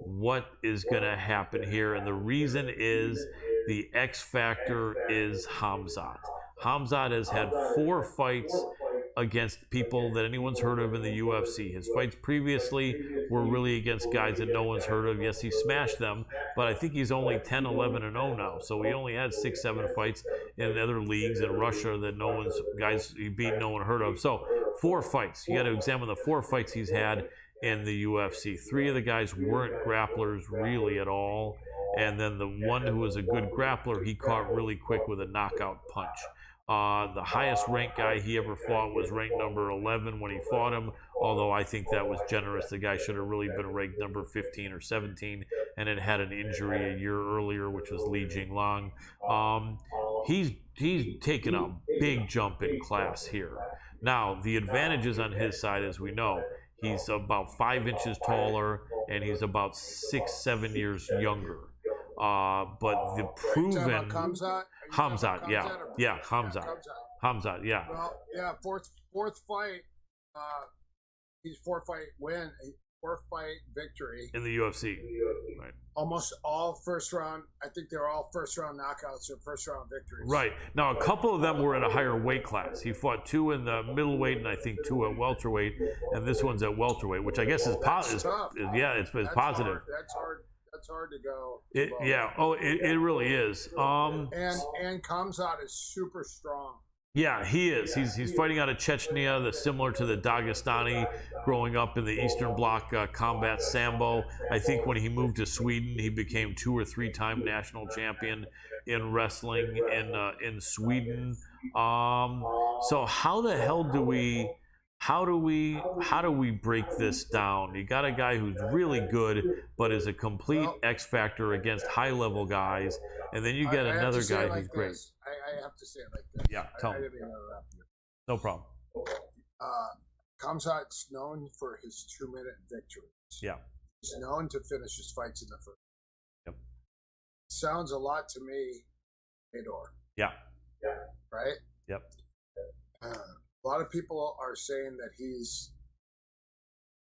what is going to happen here? And the reason is the X factor is Hamzat. Hamzat has had 4 fights against people that anyone's heard of in the UFC. His fights previously were really against guys that no one's heard of. Yes, he smashed them, but I think he's only 10, 11, and 0 now. So he only had 6, 7 fights in other leagues in Russia that guys he beat, no one heard of. So 4 fights. You got to examine the 4 fights he's had in the UFC. 3 of the guys weren't grapplers really at all. And then the one who was a good grappler, he caught really quick with a knockout punch. The highest ranked guy he ever fought was ranked number 11 when he fought him, although I think that was generous. The guy should have really been ranked number 15 or 17 and had had an injury a year earlier, which was Li Jinglong. He's taken a big jump in class here. Now, the advantages on his side, as we know, he's about 5 inches taller and he's about 6, 7 years younger. But the proven Hamzat, yeah, Hamzat, yeah. Well, yeah, fourth fight. He's 4 fight victory in the UFC. Right. Almost all first round. I think they're all first round knockouts or first round victories. Right. Now, a couple of them were at a higher weight class. He fought 2 in the middleweight and I think 2 at welterweight, and this one's at welterweight, which I guess is positive. It's positive. That's hard. That's hard to go. It really is. And Kamzat is super strong. Yeah, he is. He's fighting out of Chechnya, that's similar to the Dagestani, growing up in the Eastern Bloc combat sambo. I think when he moved to Sweden, he became 2 or 3 time national champion in wrestling in Sweden. So how the hell do we how do we break this down? You got a guy who's really good, but is a complete X factor against high level guys, and then you get another guy who's great. I have to say it like this. Yeah, tell me. No problem. Hamza's known for his 2-minute victories. Yeah. He's known to finish his fights in the first. Yep. Sounds a lot to me, Fedor. Yeah. Right? Yep. A lot of people are saying that he's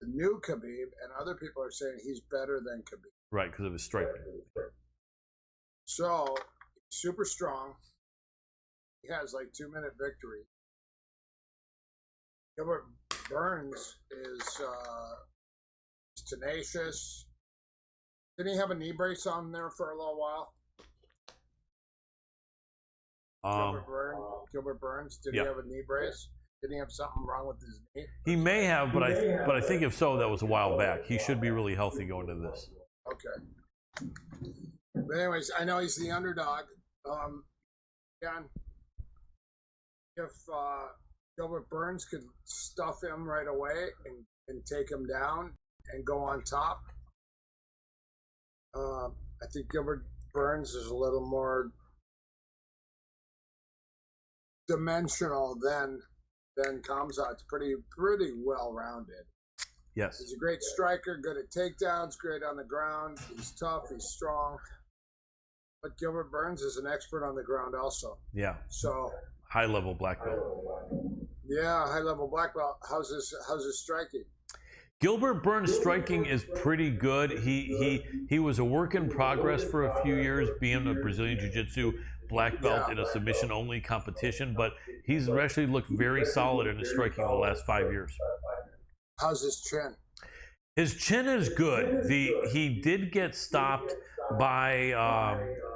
the new Khabib, and other people are saying he's better than Khabib. Right, because of his striking. So, super strong. He has like 2-minute victory. Gilbert Burns is tenacious. Didn't he have a knee brace on there for a little while? Gilbert Burns, did he have a knee brace? Did he have something wrong with his knee? He may have, but I think if so, that was a while back. He should be really healthy going into this. Okay. But anyways, I know he's the underdog. Again, if Gilbert Burns could stuff him right away and take him down and go on top, I think Gilbert Burns is a little more dimensional than Hamza. It's pretty well rounded. Yes. He's a great striker, good at takedowns, great on the ground. He's tough, he's strong. But Gilbert Burns is an expert on the ground also. Yeah. So high level black belt. Yeah, high level black belt. How's his striking? Gilbert Burns' striking is pretty good. He was a work in progress for a few years, being a Brazilian Jiu-Jitsu black belt in a submission-only competition, but he's actually looked very solid in his striking the last 5 years. How's his chin? His chin is good. He did get stopped by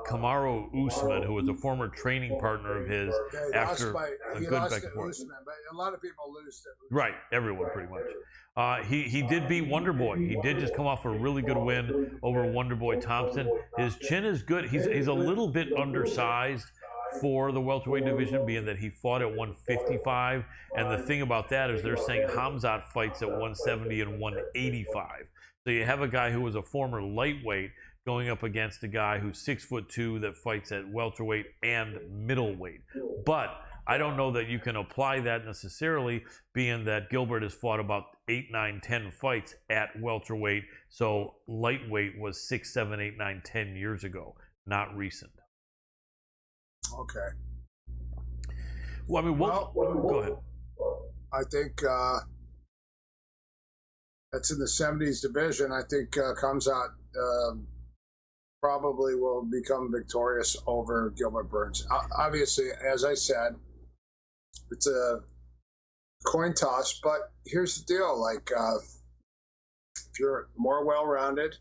Kamaru Usman, who was a former training partner of his, after a good back and forth. Usman, but a lot of people lose to Usman. Right, everyone pretty much. He did beat Wonderboy. He did just come off a really good win over Wonderboy Thompson. His chin is good. He's a little bit undersized for the welterweight division, being that he fought at 155. And the thing about that is they're saying Hamza fights at 170 and 185. So you have a guy who was a former lightweight going up against a guy who's 6'2" that fights at welterweight and middleweight. But I don't know that you can apply that necessarily, being that Gilbert has fought about 8, 9, 10 fights at welterweight. So lightweight was 6, 7, 8, 9, 10 years ago, not recent. Okay. Well, I mean, go ahead. I think that's in the 70s division. I think Hamza probably will become victorious over Gilbert Burns. Obviously, as I said, it's a coin toss, but here's the deal. Like, if you're more well-rounded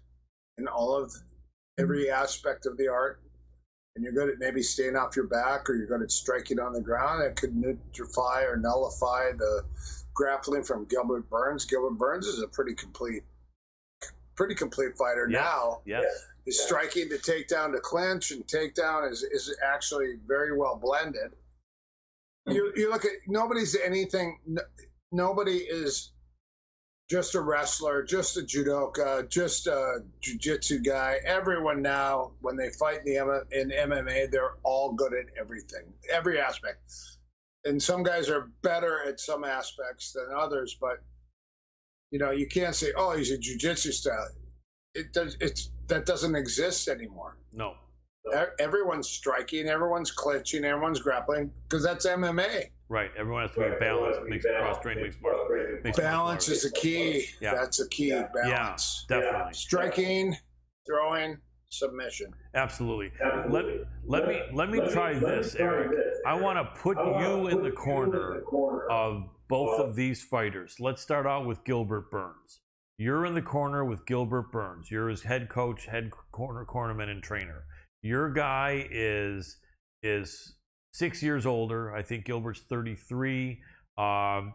in every aspect of the art, and you're good at maybe staying off your back, or you're good at striking on the ground, it could nullify the grappling from Gilbert Burns. Gilbert Burns is a pretty complete fighter now. Yes. His striking to takedown to clinch and takedown is actually very well blended. You look at nobody is just a wrestler, just a judoka, just a jiu-jitsu guy. Everyone now, when they fight in MMA, they're all good at everything, every aspect. And some guys are better at some aspects than others, but you can't say, oh, he's a jiu-jitsu style. That doesn't exist anymore. No. Everyone's striking, everyone's clinching, everyone's grappling, because that's MMA. Right. Everyone has to be balanced. Makes cross-train, makes balance is the key. Yeah. That's a key. Balance. Yeah, definitely. Striking, throwing, submission. Absolutely. Let me try this, Eric. I want to put you in the corner of both of these fighters. Let's start out with Gilbert Burns. You're in the corner with Gilbert Burns. You're his head coach, head cornerman, and trainer. Your guy is 6 years older. I think Gilbert's 33 or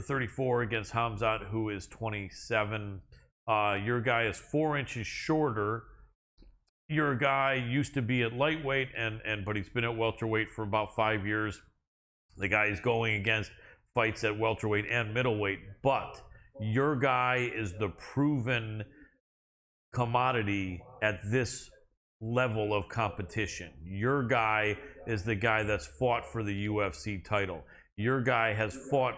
34 against Hamza, who is 27. Your guy is 4 inches shorter. Your guy used to be at lightweight, but he's been at welterweight for about 5 years. The guy is going against fights at welterweight and middleweight, but your guy is the proven commodity at this level of competition. Your guy is the guy that's fought for the UFC title. Your guy has fought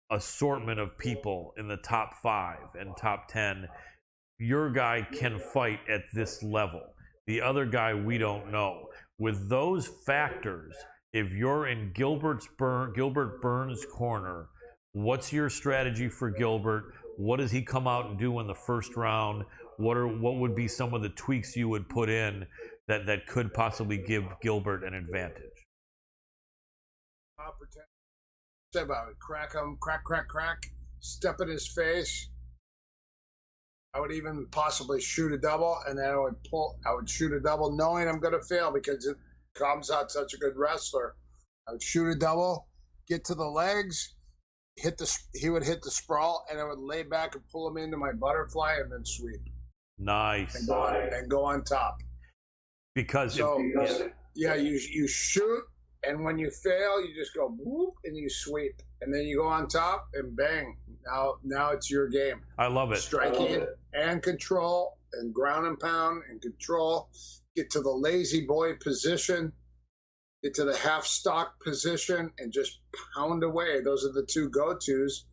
assortment of people in the top 5 and top 10. Your guy can fight at this level. The other guy, we don't know. With those factors, if you're in Gilbert Burns' corner, what's your strategy for Gilbert? What does he come out and do in the first round? What would be some of the tweaks you would put in that could possibly give Gilbert an advantage? I would crack him, crack, step in his face. I would even possibly shoot a double, and then I would shoot a double knowing I'm going to fail because Hamza's such a good wrestler. I would shoot a double, get to the legs, he would hit the sprawl, and I would lay back and pull him into my butterfly and then sweep. Nice. And go on top. Because you shoot, and when you fail, you just go whoop and you sweep, and then you go on top and bang. Now it's your game. I love it. Striking and control and ground and pound and control. Get to the lazy boy position. Get to the half stock position and just pound away. Those are the two go-tos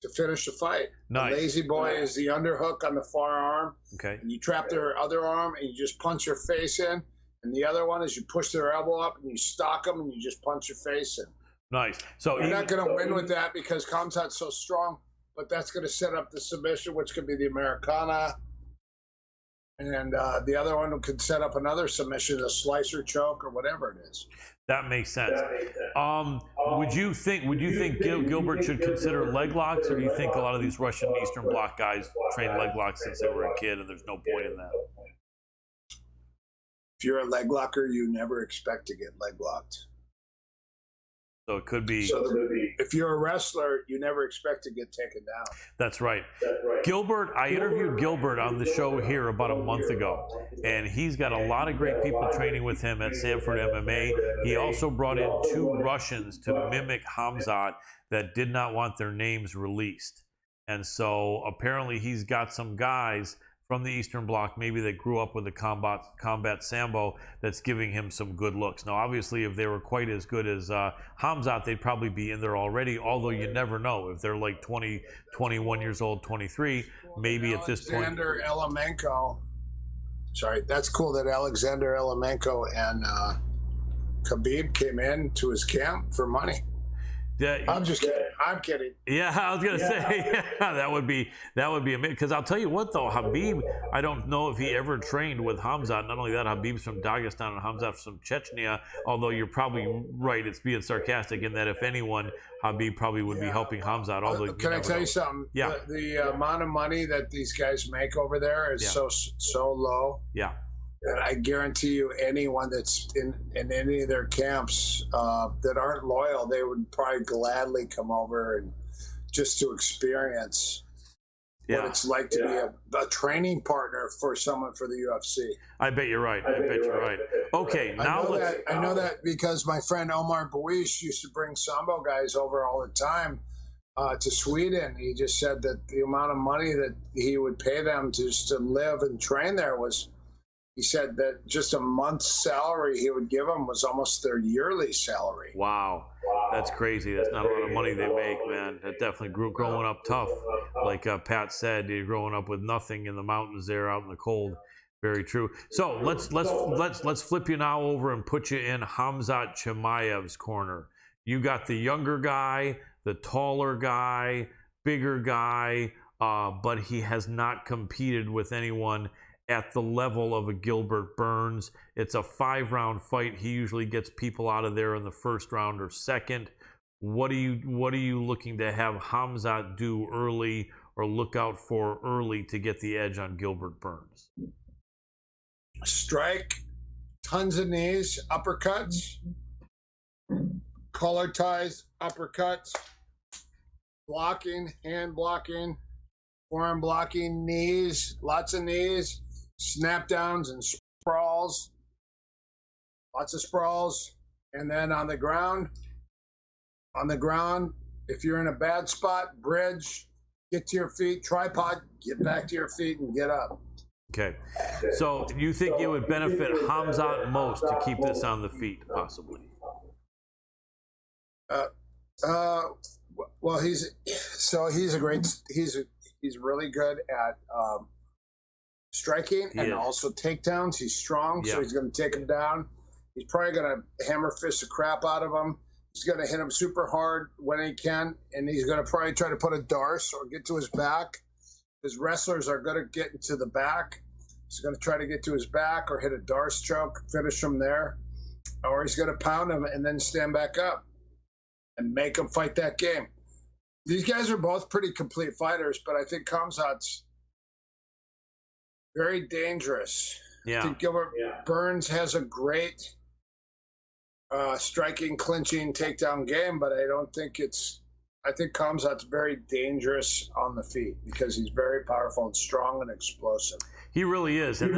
to finish the fight. Nice. The lazy boy is the underhook on the far arm. Okay. And you trap their other arm and you just punch your face in. And the other one is you push their elbow up and you stalk them and you just punch your face in. Nice. So you're not going to win with that because Kamzat's so strong, but that's going to set up the submission, which could be the Americana. And the other one could set up another submission, a slicer choke or whatever it is. That makes sense. Would you think Gilbert should consider leg locks, or do you think a lot of these Russian Eastern Bloc guys train leg locks since they were a kid and there's no point in that? If you're a leg locker, you never expect to get leg locked. So it could be. If you're a wrestler, you never expect to get taken down. That's right. Gilbert, I interviewed Gilbert on the show here about a month ago, and he's got a lot of great people training with him at Sanford MMA. He also brought in 2 Russians to mimic Hamza that did not want their names released. And so apparently he's got some guys from the Eastern Bloc, maybe that grew up with the combat sambo, that's giving him some good looks. Now, obviously, if they were quite as good as Hamza, they'd probably be in there already, although you never know. If they're like 20, 21 years old, 23, maybe at this point. Alexander Elemenko. Sorry, that's cool that Alexander Elemenko and Khabib came in to his camp for money. I'm just kidding. I'm kidding. Yeah, I was gonna say that would be amazing. Because I'll tell you what, though, Khabib, I don't know if he ever trained with Hamza. Not only that, Khabib's from Dagestan and Hamza's from Chechnya. Although you're probably right, it's being sarcastic in that if anyone, Khabib probably would be helping Hamza out. Although can I tell you something? Yeah. The amount of money that these guys make over there is so low. Yeah. And I guarantee you, anyone that's in any of their camps that aren't loyal, they would probably gladly come over and just to experience what it's like to be a training partner for someone for the UFC. I bet you're right. Okay, now I know that because my friend Omar Bouish used to bring sambo guys over all the time to Sweden. He just said that the amount of money that he would pay them just to live and train there was. He said that just a month's salary he would give them was almost their yearly salary. Wow. That's crazy. That's not a lot of money they make, man. That definitely growing up tough. Like Pat said, you're growing up with nothing in the mountains there out in the cold. Very true. So let's flip you now over and put you in Hamza Chemiev's corner. You got the younger guy, the taller guy, bigger guy, but he has not competed with anyone at the level of a Gilbert Burns. It's a 5-round fight. He usually gets people out of there in the first round or second. What are you looking to have Hamza do early or look out for early to get the edge on Gilbert Burns? Strike, tons of knees, uppercuts, collar ties, uppercuts, blocking, hand blocking, forearm blocking, knees, lots of knees. Snap downs and sprawls, lots of sprawls, and then on the ground If you're in a bad spot, bridge, get to your feet, tripod, get back to your feet and get up. Okay. So you think it would benefit Hamza most to keep this on the feet, possibly? Well, he's really good at striking and also takedowns. He's strong, so he's going to take him down. He's probably going to hammer fist the crap out of him. He's going to hit him super hard when he can, and he's going to probably try to put a darce or get to his back. His wrestlers are going to get into the back. He's going to try to get to his back or hit a darce choke, finish him there. Or he's going to pound him and then stand back up and make him fight that game. These guys are both pretty complete fighters, but I think Khamzat's very dangerous. Yeah. I think Gilbert Burns has a great striking, clinching, takedown game, but I think Khamzat's very dangerous on the feet because he's very powerful and strong and explosive. He really is. And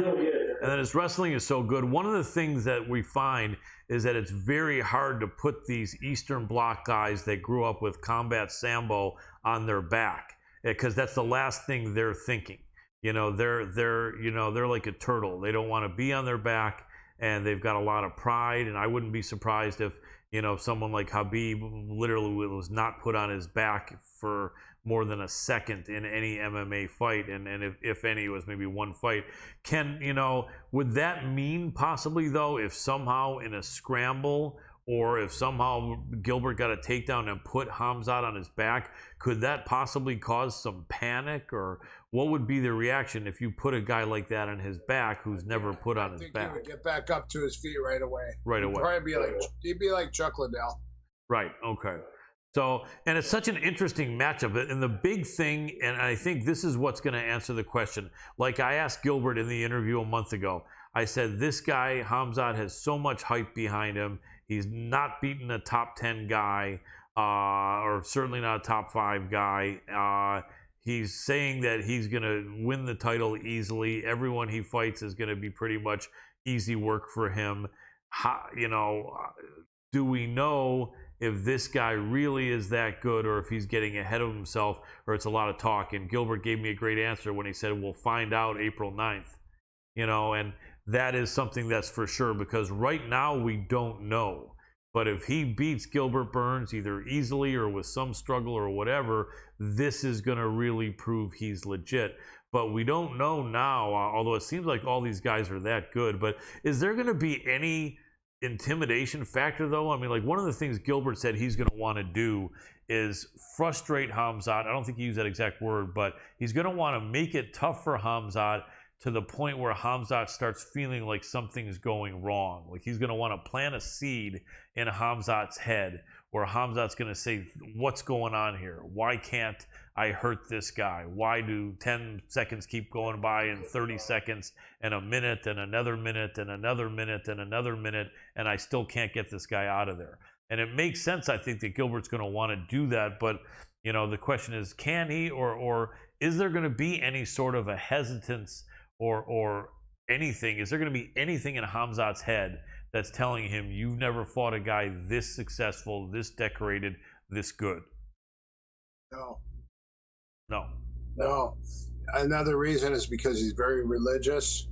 then his wrestling is so good. One of the things that we find is that it's very hard to put these Eastern Bloc guys that grew up with combat sambo on their back, because that's the last thing they're thinking. They're like a turtle. They don't want to be on their back, and they've got a lot of pride. And I wouldn't be surprised if someone like Khabib literally was not put on his back for more than a second in any MMA fight, and if any, it was maybe one fight. Would that mean possibly, though, if somehow in a scramble or if somehow Gilbert got a takedown and put Khamzat on his back, could that possibly cause some panic? Or what would be the reaction if you put a guy like that on his back who's never put on his back? He would get back up to his feet right away. He'd be like Chuck Liddell. Right, okay. So, and it's such an interesting matchup. And the big thing, and I think this is what's going to answer the question. Like I asked Gilbert in the interview a month ago, I said, this guy, Khamzat, has so much hype behind him. He's not beaten a top 10 guy, or certainly not a top 5 guy. He's saying that he's going to win the title easily. Everyone he fights is going to be pretty much easy work for him. Do we know if this guy really is that good, or if he's getting ahead of himself, or it's a lot of talk? And Gilbert gave me a great answer when he said, we'll find out April 9th. And that is something that's for sure, because right now we don't know. But if he beats Gilbert Burns either easily or with some struggle or whatever, this is going to really prove he's legit. But we don't know now, although it seems like all these guys are that good. But is there going to be any intimidation factor, though? I mean, like, one of the things Gilbert said he's going to want to do is frustrate Khamzat. I don't think he used that exact word, but he's going to want to make it tough for Khamzat to the point where Khamzat starts feeling like something's going wrong. Like, he's going to want to plant a seed in Khamzat's head where Khamzat's going to say, what's going on here? Why can't I hurt this guy? Why do 10 seconds keep going by, and 30 seconds and a minute and another minute and another minute and another minute, and I still can't get this guy out of there? And it makes sense, I think, that Gilbert's going to want to do that. But, the question is, can he, or is there going to be any sort of a hesitance or anything? Is there going to be anything in Khamzat's head that's telling him, you've never fought a guy this successful, this decorated, this good? No. Another reason is because he's very religious.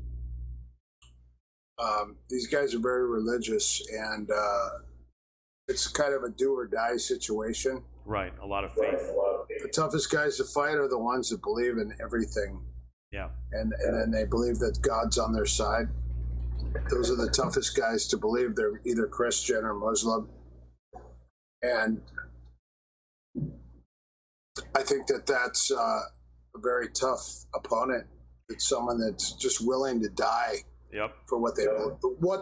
These guys are very religious, and it's kind of a do or die situation. Right, a lot of faith. The toughest guys to fight are the ones that believe in everything. Yeah. And then they believe that God's on their side. Those are the toughest guys to believe. They're either Christian or Muslim. And I think that's a very tough opponent. It's someone that's just willing to die for what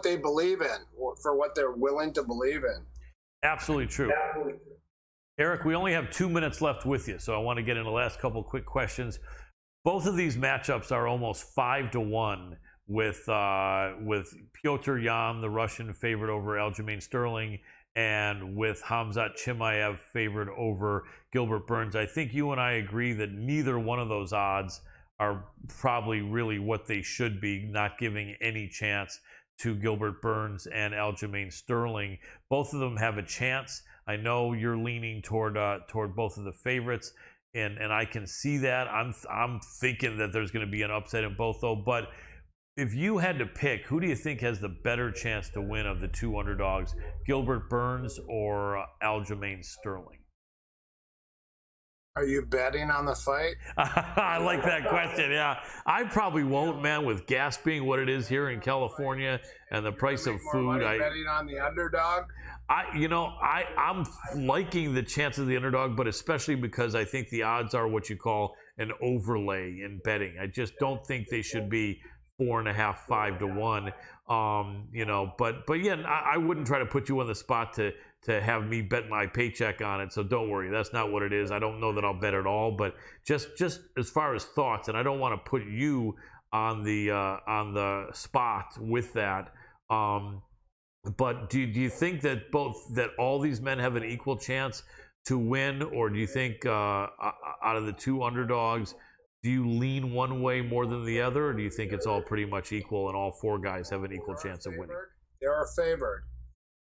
they believe in, for what they're willing to believe in. Absolutely true. Eric, we only have 2 minutes left with you, so I want to get in the last couple quick questions. Both of these matchups are almost 5-1 with Piotr Yan, the Russian, favored over Aljamain Sterling, and with Khamzat Chemiev favored over Gilbert Burns. I think you and I agree that neither one of those odds are probably really what they should be, not giving any chance to Gilbert Burns and Aljamain Sterling. Both of them have a chance. I know you're leaning toward both of the favorites, and I can see that. I'm thinking that there's going to be an upset in both, though. But if you had to pick, who do you think has the better chance to win of the two underdogs, Gilbert Burns or Aljamain Sterling? Are you betting on the fight? I like that question. Yeah, I probably won't, man. With gas being what it is here in California and the price of food, betting on the underdog. I'm liking the chance of the underdog, but especially because I think the odds are what you call an overlay in betting. I just don't think they should be 4.5, 5 to 1. But yeah, I wouldn't try to put you on the spot to have me bet my paycheck on it. So don't worry, that's not what it is. I don't know that I'll bet at all, but just as far as thoughts, and I don't want to put you on the spot with that. But do you think that all these men have an equal chance to win, or do you think out of the two underdogs, do you lean one way more than the other, or do you think it's all pretty much equal and all four guys have an equal chance of winning? They are favored.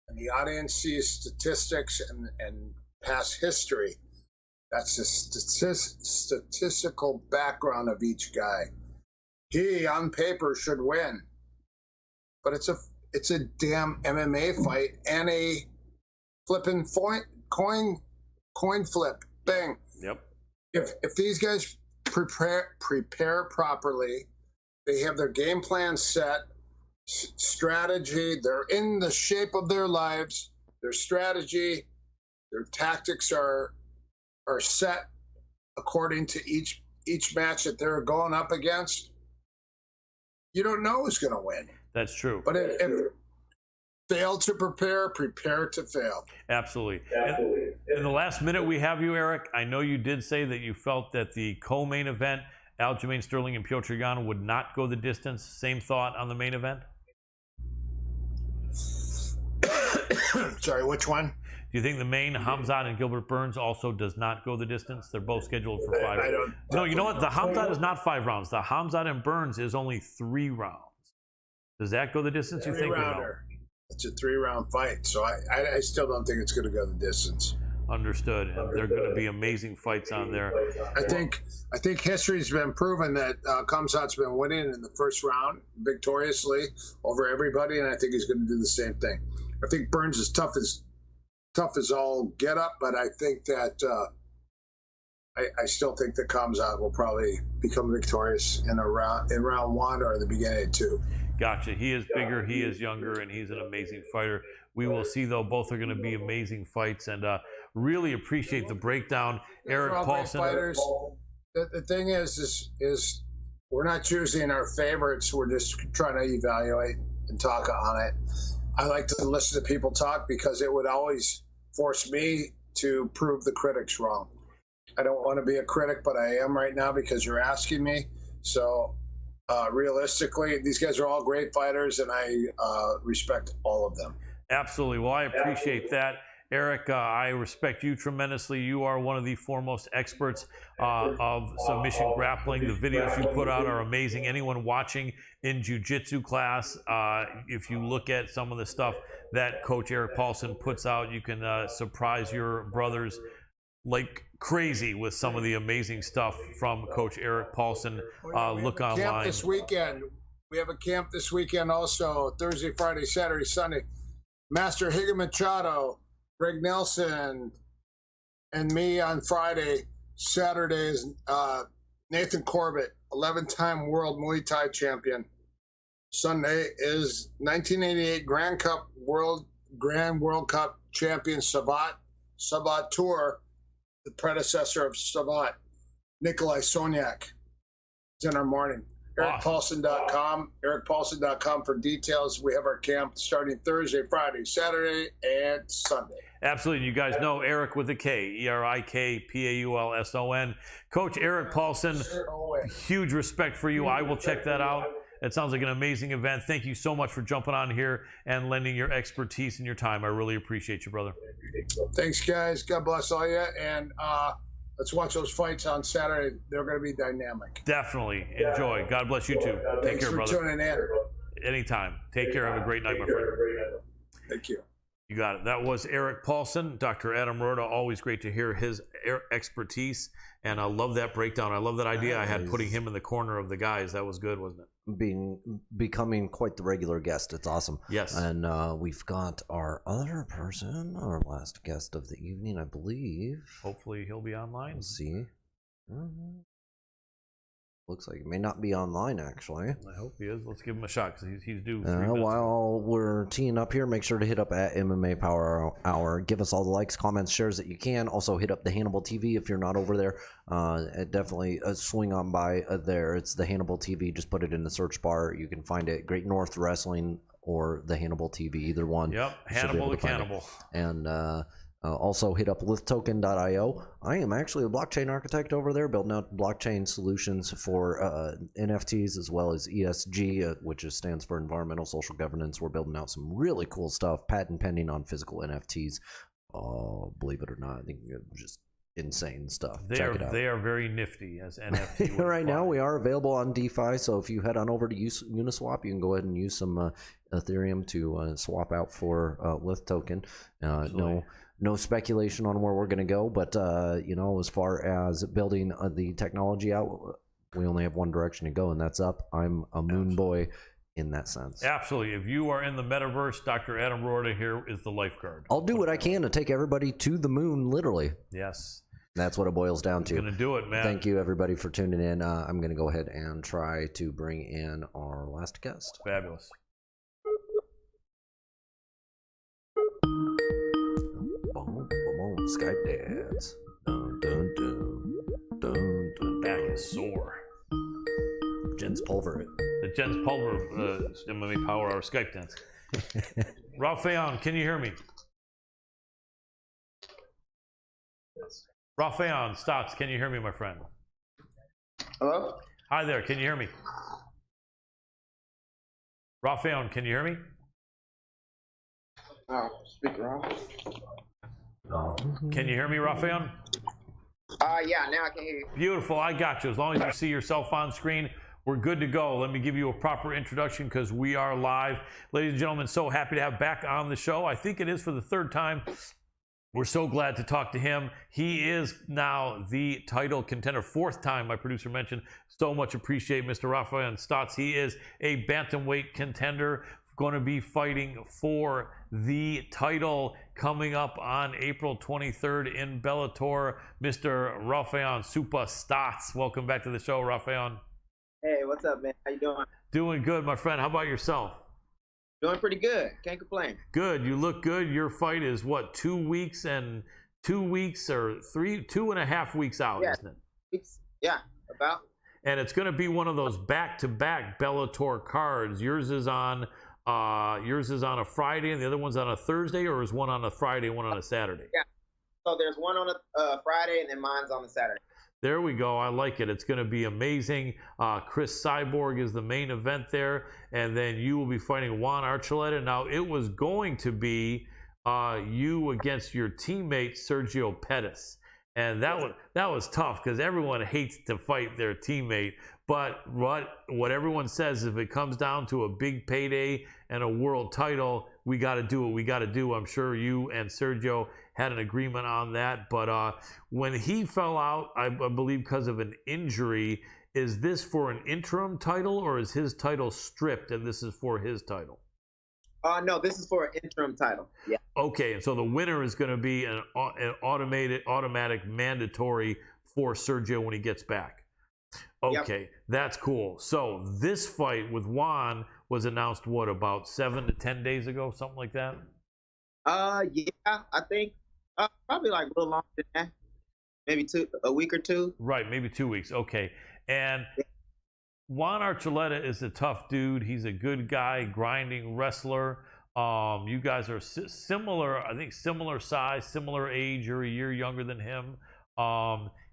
And the audience sees statistics and past history. That's the statistical background of each guy. He, on paper, should win. But it's a damn MMA fight and a flipping coin flip thing. Yep. If these guys prepare properly, they have their game plan set, strategy, they're in the shape of their lives, their strategy, their tactics are set according to each match that they're going up against. You don't know who's going to win. That's true. But if fail to prepare to fail. Absolutely. In the last minute we have you, Eric, I know you did say that you felt that the co-main event, Aljamain Sterling and Piotr Jan, would not go the distance. Same thought on the main event? Sorry, which one? Do you think the main, Hamza and Gilbert Burns, also does not go the distance? They're both scheduled for 5 rounds. No, you know what? The Hamza is not 5 rounds. The Hamza and Burns is only 3 rounds. Does that go the distance, you think? Or no? It's a 3-round fight, so I still don't think it's going to go the distance. Understood. And they're going to be amazing fights on there. I think history's been proven that Khamzat's been winning in the first round victoriously over everybody, and I think he's going to do the same thing. I think Burns is tough as all get up, but I think that I still think that Khamzat will probably become victorious in round 1 or the beginning of 2. Gotcha. He is bigger, he is younger, and he's an amazing fighter. We will see, though. Both are going to be amazing fights, and really appreciate the breakdown. Eric Paulson. Fighters. The thing is we're not choosing our favorites. We're just trying to evaluate and talk on it. I like to listen to people talk because it would always force me to prove the critics wrong. I don't want to be a critic, but I am right now because you're asking me. So realistically, these guys are all great fighters, and I respect all of them. Absolutely. Well, I appreciate that. Eric, I respect you tremendously. You are one of the foremost experts of submission grappling. The videos you put out are amazing. Anyone watching in jiu-jitsu class, if you look at some of the stuff that Coach Eric Paulson puts out, you can surprise your brothers like crazy with some of the amazing stuff from Coach Eric Paulson. Look online. Camp this weekend. We have a camp this weekend also, Thursday, Friday, Saturday, Sunday. Master Higa Machado, Greg Nelson, and me on Friday. Saturday is Nathan Corbett, 11-time world Muay Thai champion. Sunday is 1988 Grand World Cup champion Sabat Tour, the predecessor of Sabat, Nikolai Sonyak. It's in our morning. Awesome. EricPaulson.com for details. We have our camp starting Thursday, Friday, Saturday, and Sunday. Absolutely. You guys know Eric with a K, ErikPaulson. Coach Eric Paulson, huge respect for you. I will check that out. It sounds like an amazing event. Thank you so much for jumping on here and lending your expertise and your time. I really appreciate you, brother. Thanks, guys. God bless all you. And let's watch those fights on Saturday. They're going to be dynamic. Definitely. Enjoy. God bless you too. Take care, brother. Thanks for tuning in. Anytime. Take care. Have a great night, my friend. Thank you. You got it. That was Eric Paulson, Dr. Adam Roorda. Always great to hear his expertise, and I love that breakdown. I love that idea I had putting him in the corner of the guys. That was good, wasn't it? Becoming quite the regular guest. It's awesome. Yes. And we've got our other person, our last guest of the evening, I believe. Hopefully he'll be online. We'll see. Looks like it may not be online, actually. I hope he is. Let's give him a shot because he's due 3 minutes. While we're teeing up here, make sure to hit up at MMA Power Hour. Give us all the likes, comments, shares that you can. Also, hit up the Hannibal TV if you're not over there. Definitely swing on by there. It's the Hannibal TV. Just put it in the search bar. You can find it. Great North Wrestling or the Hannibal TV, either one. Yep, Hannibal the Cannibal. And also hit up lithtoken.io. I am actually a blockchain architect over there, building out blockchain solutions for NFTs as well as ESG, which stands for environmental social governance. We're building out some really cool stuff, patent pending on physical NFTs. Believe it or not, I think just insane stuff. Check it out. They are very nifty as NFT. Right now, we are available on DeFi, so if you head on over to Uniswap, you can go ahead and use some Ethereum to swap out for Lith token. No speculation on where we're going to go, but as far as building the technology out, we only have one direction to go, and that's up. I'm a moon boy in that sense. Absolutely. If you are in the metaverse, Dr. Adam Roorda here is the lifeguard. I'll do what I can to take everybody to the moon, literally. Yes. That's what it boils down to. You're going to do it, man. Thank you, everybody, for tuning in. I'm going to go ahead and try to bring in our last guest. Fabulous. Skype dance. Dun, dun, dun. Dun, dun, Back is sore. Jens Pulver. The Jens Pulver MMA Power Hour Skype dance. Raphael, can you hear me? Raphael Stotts, can you hear me, my friend? Hello? Hi there, can you hear me? Raphael, can you hear me? Speaker on. Can you hear me, Raphael? Yeah, now I can hear you. Beautiful, I got you. As long as you see yourself on screen, we're good to go. Let me give you a proper introduction because we are live. Ladies and gentlemen, so happy to have back on the show. I think it is for the third time. We're so glad to talk to him. He is now the title contender. Fourth time, my producer mentioned. So much appreciate Mr. Raphael Stotts. He is a bantamweight contender, going to be fighting for the title coming up on April 23rd in Bellator. Mr. Raphael Super Stotts. Welcome back to the show, Raphael. Hey, what's up, man? How you doing? Doing good, my friend. How about yourself? Doing pretty good. Can't complain. Good. You look good. Your fight is what, 2 weeks and 2 weeks or 2.5 weeks out, Yeah. isn't it? Yeah, about. And it's going to be one of those back-to-back Bellator cards. Yours is on a Friday and the other one's on a Thursday, or is one on a Friday, one on a Saturday? Yeah. So there's one on a Friday and then mine's on the Saturday. There we go. I like it. It's going to be amazing. Chris Cyborg is the main event there, and then you will be fighting Juan Archuleta. Now, it was going to be you against your teammate Sergio Pettis, and that was tough because everyone hates to fight their teammate. But what everyone says, if it comes down to a big payday and a world title, we got to do what we got to do. I'm sure you and Sergio had an agreement on that. But when he fell out, I believe because of an injury, is this for an interim title or is his title stripped and this is for his title? No, this is for an interim title. Yeah. Okay, and so the winner is going to be an automatic mandatory for Sergio when he gets back. Okay, yep. That's cool. So this fight with Juan was announced, what, about 7 to 10 days ago, something like that? Yeah, I think probably like a little longer than that. Maybe a week or two. Right, maybe 2 weeks. Okay. And Juan Archuleta is a tough dude. He's a good guy, grinding wrestler. You guys are similar, I think similar size, similar age. You're a year younger than him.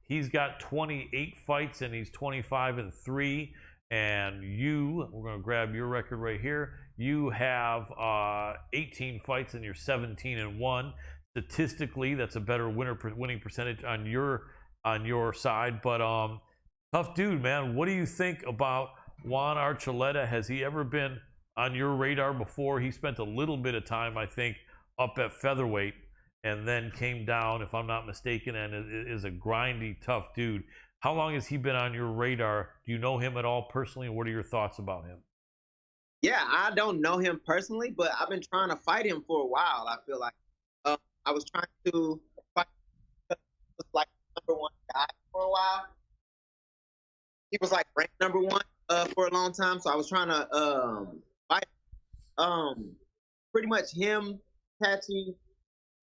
He's got 28 fights and he's 25-3. And we're going to grab your record right here. You have 18 fights and you're 17-1. Statistically, that's a better winning percentage on your side. But tough dude, man. What do you think about Juan Archuleta? Has he ever been on your radar before? He spent a little bit of time, I think, up at featherweight, and then came down, if I'm not mistaken, and is a grindy, tough dude. How long has he been on your radar? Do you know him at all personally, and what are your thoughts about him? Yeah, I don't know him personally, but I've been trying to fight him for a while. I feel like I was trying to fight like number one guy for a while. He was like ranked number one for a long time, so I was trying to fight. Pretty much him, Tachi,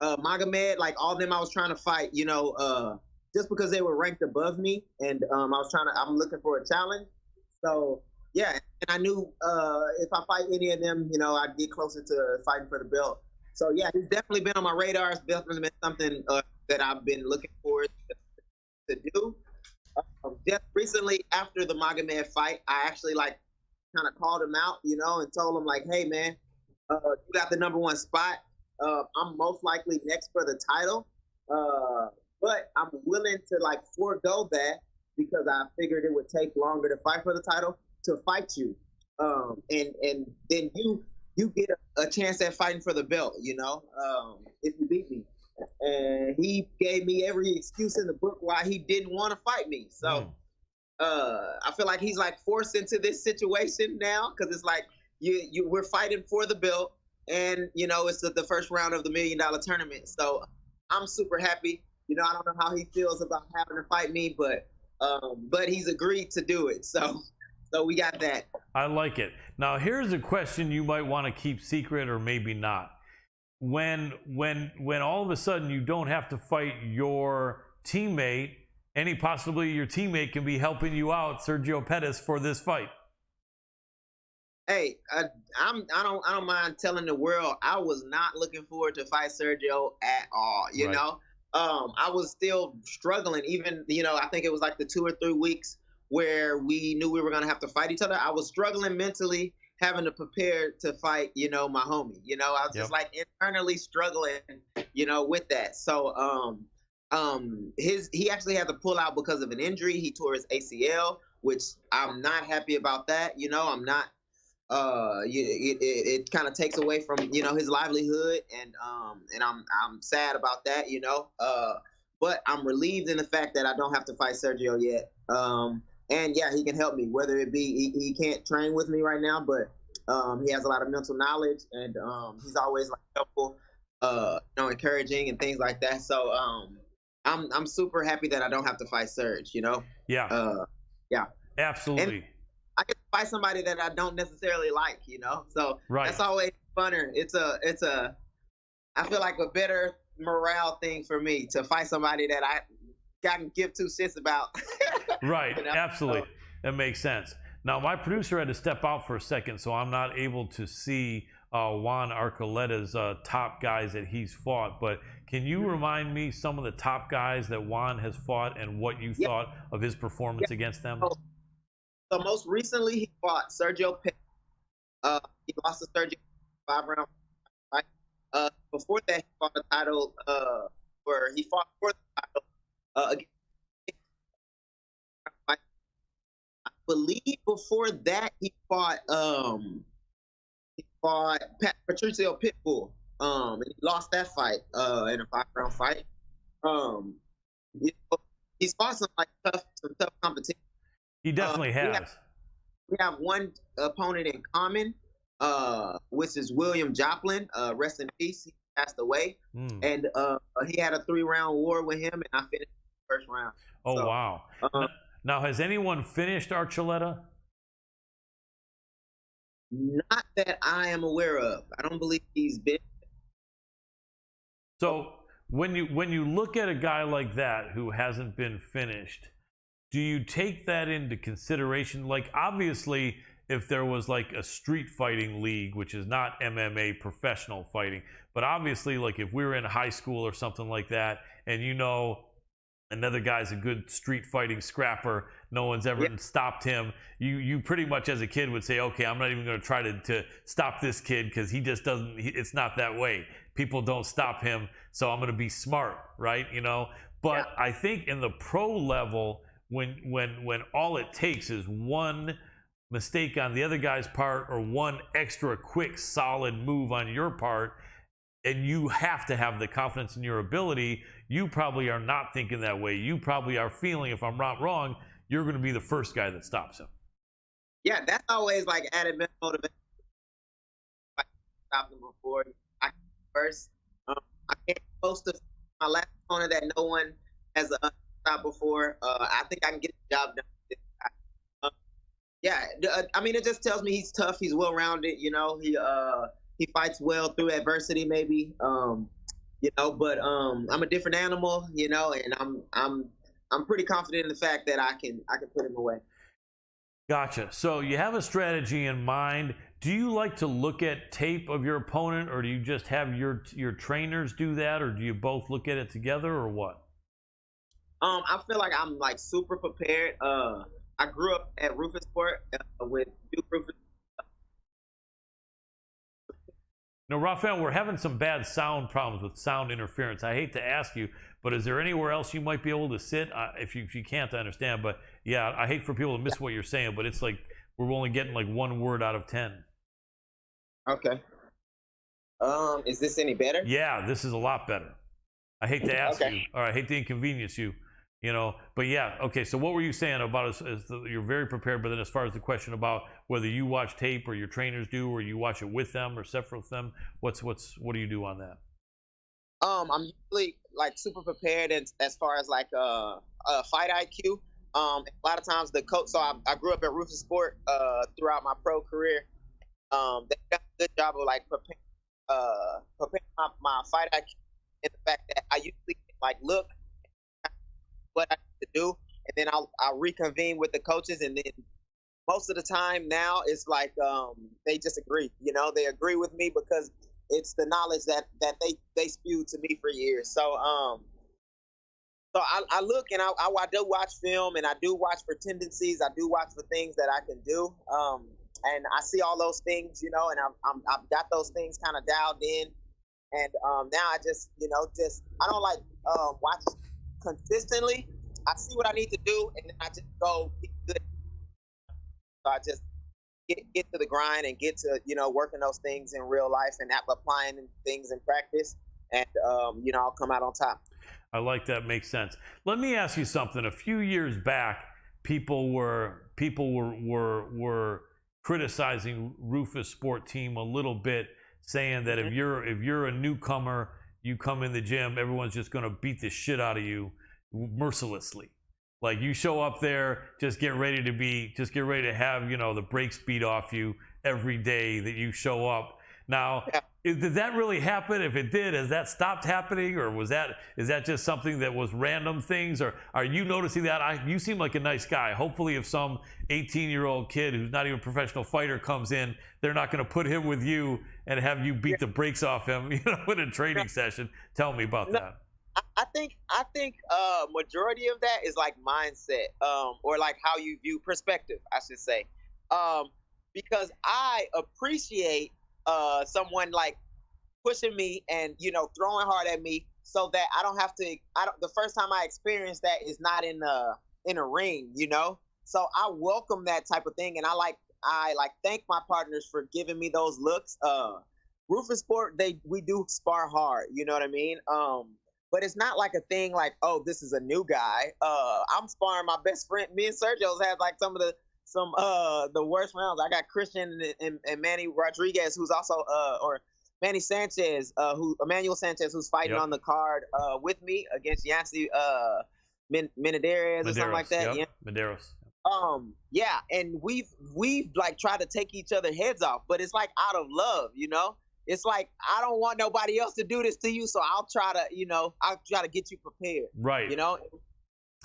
Magomed, like all of them, I was trying to fight. Just because they were ranked above me, and I'm looking for a challenge. So yeah, and I knew if I fight any of them, I'd get closer to fighting for the belt. So yeah, it's definitely been on my radar. It's definitely been something that I've been looking forward to do. Just recently, after the Magomed fight, I actually kind of called him out, and told him like, hey man, you got the number one spot. I'm most likely next for the title, but I'm willing to forego that because I figured it would take longer to fight for the title to fight you, and then you get a chance at fighting for the belt, if you beat me. And he gave me every excuse in the book why he didn't want to fight me. So I feel like he's forced into this situation now because it's like we're fighting for the belt, and it's the first round of the $1 million tournament. So I'm super happy. I don't know how he feels about having to fight me, but he's agreed to do it. So we got that. I like it. Now here's a question you might want to keep secret, or maybe not. When all of a sudden you don't have to fight your teammate, any possibility your teammate can be helping you out, Sergio Pettis, for this fight? Hey, I don't mind telling the world I was not looking forward to fight Sergio at all. You know, I was still struggling. Even I think it was like the 2 or 3 weeks where we knew we were gonna have to fight each other. I was struggling mentally, having to prepare to fight, my homie. I was just internally struggling, with that. So he actually had to pull out because of an injury. He tore his ACL, which I'm not happy about that. I'm not it kind of takes away from, his livelihood, and I'm sad about that, but I'm relieved in the fact that I don't have to fight Sergio yet. And yeah, he can help me, whether it be he can't train with me right now, but he has a lot of mental knowledge, and he's always helpful, encouraging and things like that. So I'm super happy that I don't have to fight Serge. Yeah, absolutely. And I can fight somebody that I don't necessarily like. So that's always funner. I feel like a better morale thing for me to fight somebody that I can give 2 shits about. Right, absolutely. So, that makes sense. Now, my producer had to step out for a second, so I'm not able to see Juan Arcoleta's top guys that he's fought. But can you remind me some of the top guys that Juan has fought and what you thought of his performance against them? So most recently, he fought Sergio Pettis. He lost to Sergio 5-round fight. Before that, he fought the title, where he fought for the title against. I believe before that he fought Patricio Pitbull, and he lost that fight in a 5-round fight. He's fought some tough competition. He definitely has. We have one opponent in common, which is William Joplin. Rest in peace. He passed away, and he had a 3-round war with him, and I finished the first round. Oh, so, wow! Now, has anyone finished Archuleta? Not that I am aware of. I don't believe he's been. So when you look at a guy like that who hasn't been finished, do you take that into consideration? Like, obviously, if there was like a street fighting league, which is not MMA professional fighting, but obviously, like if we were in high school or something like that, and another guy's a good street fighting scrapper, no one's ever stopped him, you pretty much as a kid would say, okay, I'm not even going to try to stop this kid because he just doesn't, it's not that way. People don't stop him, so I'm going to be smart, right? But I think in the pro level, when all it takes is one mistake on the other guy's part or one extra quick solid move on your part, and you have to have the confidence in your ability. You probably are not thinking that way. You probably are feeling, if I'm not wrong, you're going to be the first guy that stops him. Yeah, that's always like added motivation. I stopped him before. I first. I can't post to my last opponent that no one has stopped before. I think I can get the job done. I mean, it just tells me he's tough. He's well-rounded. You know, he fights well through adversity, maybe. You know, but I'm a different animal. You know, and I'm pretty confident in the fact that I can put him away. Gotcha. So you have a strategy in mind. Do you like to look at tape of your opponent, or do you just have your trainers do that, or do you both look at it together, or what? I feel like I'm like super prepared. I grew up at Rufus Sport with Duke Rufus. Now, Rafael, we're having some bad sound problems with sound interference. I hate to ask you, but is there anywhere else you might be able to sit? If you can't, I understand. But yeah, I hate for people to miss what you're saying, but it's like we're only getting like one word out of 10. Okay. Is this any better? Yeah, this is a lot better. I hate to ask you, or I hate to inconvenience you, you know. But yeah, okay. So what were you saying about you're very prepared, but then as far as the question about whether you watch tape or your trainers do, or you watch it with them or separate with them, what do you do on that? I'm usually like super prepared as far as like fight IQ. A lot of times the coach. So I grew up at Rufus Sport throughout my pro career. They got a good job of like preparing my fight IQ, and the fact that I usually like look what I need to do, and then I'll reconvene with the coaches, and then most of the time now it's like they just agree. You know, they agree with me because it's the knowledge that they spewed to me for years. So so I look and I do watch film, and I do watch for tendencies. I do watch for things that I can do. And I see all those things, you know, and I've got those things kind of dialed in. And now I just, you know, I don't like watch consistently. I see what I need to do, and then I just go get good. So I just get to the grind and get to, you know, working those things in real life and applying things in practice, and you know, I'll come out on top. I like that. Makes sense. Let me ask you something. A few years back, people were criticizing Rufus Sport Team a little bit, saying that if you're a newcomer, you come in the gym, everyone's just going to beat the shit out of you mercilessly. Like, you show up there, just get ready to have, you know, the brakes beat off you every day that you show up. Now, did that really happen? If it did, has that stopped happening, or is that just something that was random things, or are you noticing that? You seem like a nice guy. Hopefully, if some 18-year-old kid who's not even a professional fighter comes in, they're not going to put him with you and have you beat the brakes off him, you know, in a training session. Tell me about that. I think majority of that is like mindset, or like how you view perspective, I should say, because I appreciate someone like pushing me and, you know, throwing hard at me, so that I don't have to. The first time I experienced that is not in a ring, you know. So I welcome that type of thing, and I thank my partners for giving me those looks. Rufus Sport, we do spar hard, you know what I mean. But it's not like a thing like, oh, this is a new guy. I'm sparring my best friend. Me and Sergio's had like some of the worst rounds. I got Christian and Manny Rodriguez, who's also or Manny Sanchez, Emmanuel Sanchez, who's fighting on the card with me against Yancy Menedez or something like that. Yep. Yeah. Medeiros. Yeah, and we've like tried to take each other heads off, but it's like out of love, you know. It's like, I don't want nobody else to do this to you, so I'll try to get you prepared. Right. You know,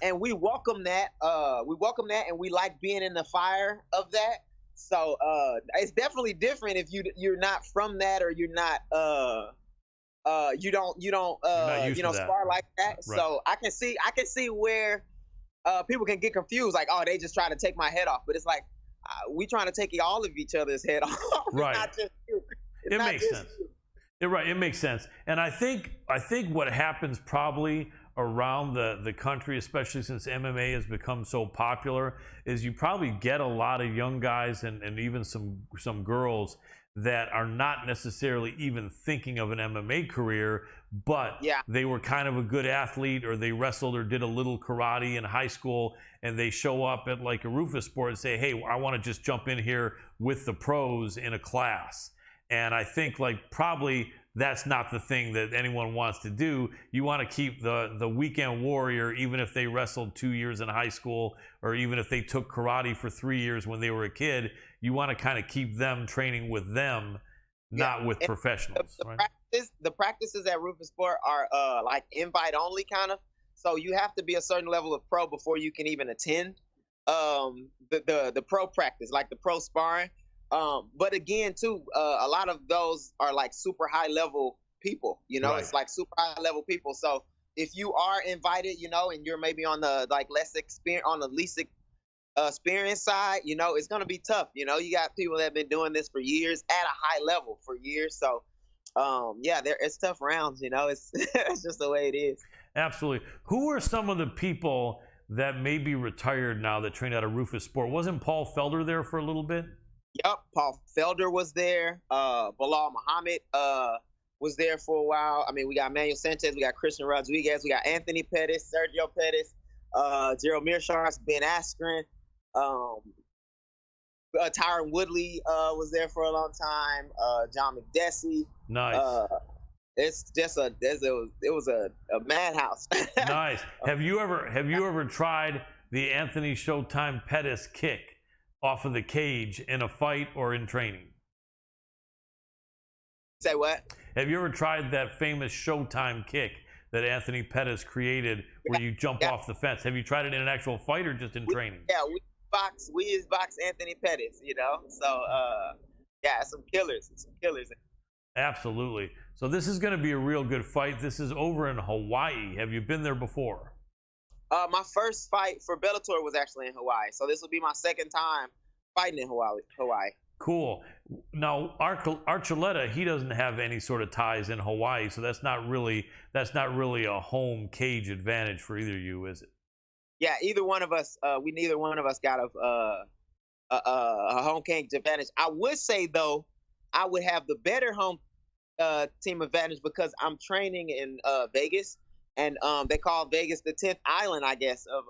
and we welcome that. And we like being in the fire of that. So it's definitely different if you're not from that, or you're not you don't spar like that. Right. So I can see where people can get confused, like, oh, they just trying to take my head off, but it's like we trying to take all of each other's head off. Right. Not just you. It makes sense. It makes sense. And I think what happens probably around the country, especially since MMA has become so popular, is you probably get a lot of young guys and even some girls that are not necessarily even thinking of an MMA career, but they were kind of a good athlete, or they wrestled or did a little karate in high school, and they show up at like a Rufus sport and say, hey, I want to just jump in here with the pros in a class. And I think like probably that's not the thing that anyone wants to do. You want to keep the weekend warrior, even if they wrestled 2 years in high school, or even if they took karate for 3 years when they were a kid. You want to kind of keep them training with them, not with professionals. The practices at Rufus Sport are like invite only kind of. So you have to be a certain level of pro before you can even attend the pro practice, like the pro sparring. But again, too, a lot of those are like super high level people, you know, It's like super high level people. So if you are invited, you know, and you're maybe on the like least experience side, you know, it's going to be tough. You know, you got people that have been doing this for years at a high level for years. So, it's tough rounds, you know, it's, it's just the way it is. Absolutely. Who are some of the people that may be retired now that trained out of Rufus Sport? Wasn't Paul Felder there for a little bit? Yep, Paul Felder was there. Bilal Muhammad was there for a while. I mean, we got Manuel Sanchez, we got Christian Rodriguez, we got Anthony Pettis, Sergio Pettis, Gerald Mearshart, Ben Askren, Tyron Woodley was there for a long time. John McDessie. Nice. It's just it was a madhouse. Nice. Have you ever tried the Anthony Showtime Pettis kick off of the cage in a fight or in training? Say what? Have you ever tried that famous Showtime kick that Anthony Pettis created where you jump off the fence? Have you tried it in an actual fight or just in training? Yeah, we box Anthony Pettis, you know? So, some killers. Absolutely. So this is going to be a real good fight. This is over in Hawaii. Have you been there before? My first fight for Bellator was actually in Hawaii. So this will be my second time fighting in Hawaii. Cool. Now, Archuleta, he doesn't have any sort of ties in Hawaii, so that's not really a home cage advantage for either of you, is it? Yeah, neither one of us got a home cage advantage. I would say though, I would have the better home team advantage because I'm training in Vegas, and they call Vegas the 10th island, I guess, of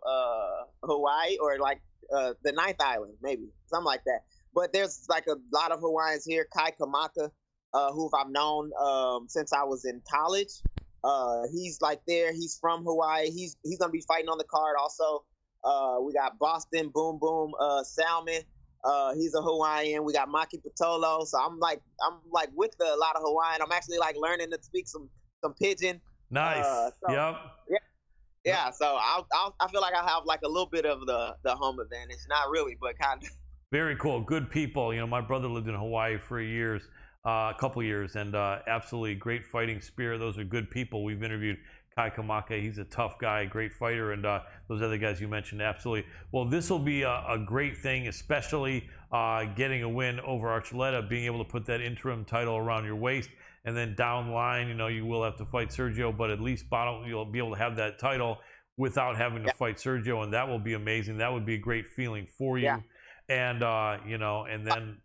Hawaii, or like the 9th island, maybe something like that. But there's like a lot of Hawaiians here. Kai Kamaka, who I've known since I was in college. He's like there. He's from Hawaii. He's gonna be fighting on the card. Also, we got Boston Boom Boom Salmon. He's a Hawaiian. We got Maki Patolo. So I'm like with a lot of Hawaiian. I'm actually like learning to speak some pidgin. Nice. Yep. Yeah. So I feel like I have like a little bit of the home advantage. Not really, but kind of. Very cool. Good people. You know, my brother lived in Hawaii for a couple years, and absolutely great fighting spirit. Those are good people. We've interviewed Kai Kamaka. He's a tough guy, great fighter, and those other guys you mentioned, absolutely. Well, this will be a great thing, especially getting a win over Archuleta, being able to put that interim title around your waist, and then down the line, you know, you will have to fight Sergio, but at least you'll be able to have that title without having to fight Sergio, and that will be amazing. That would be a great feeling for you. Yeah. And you know, and then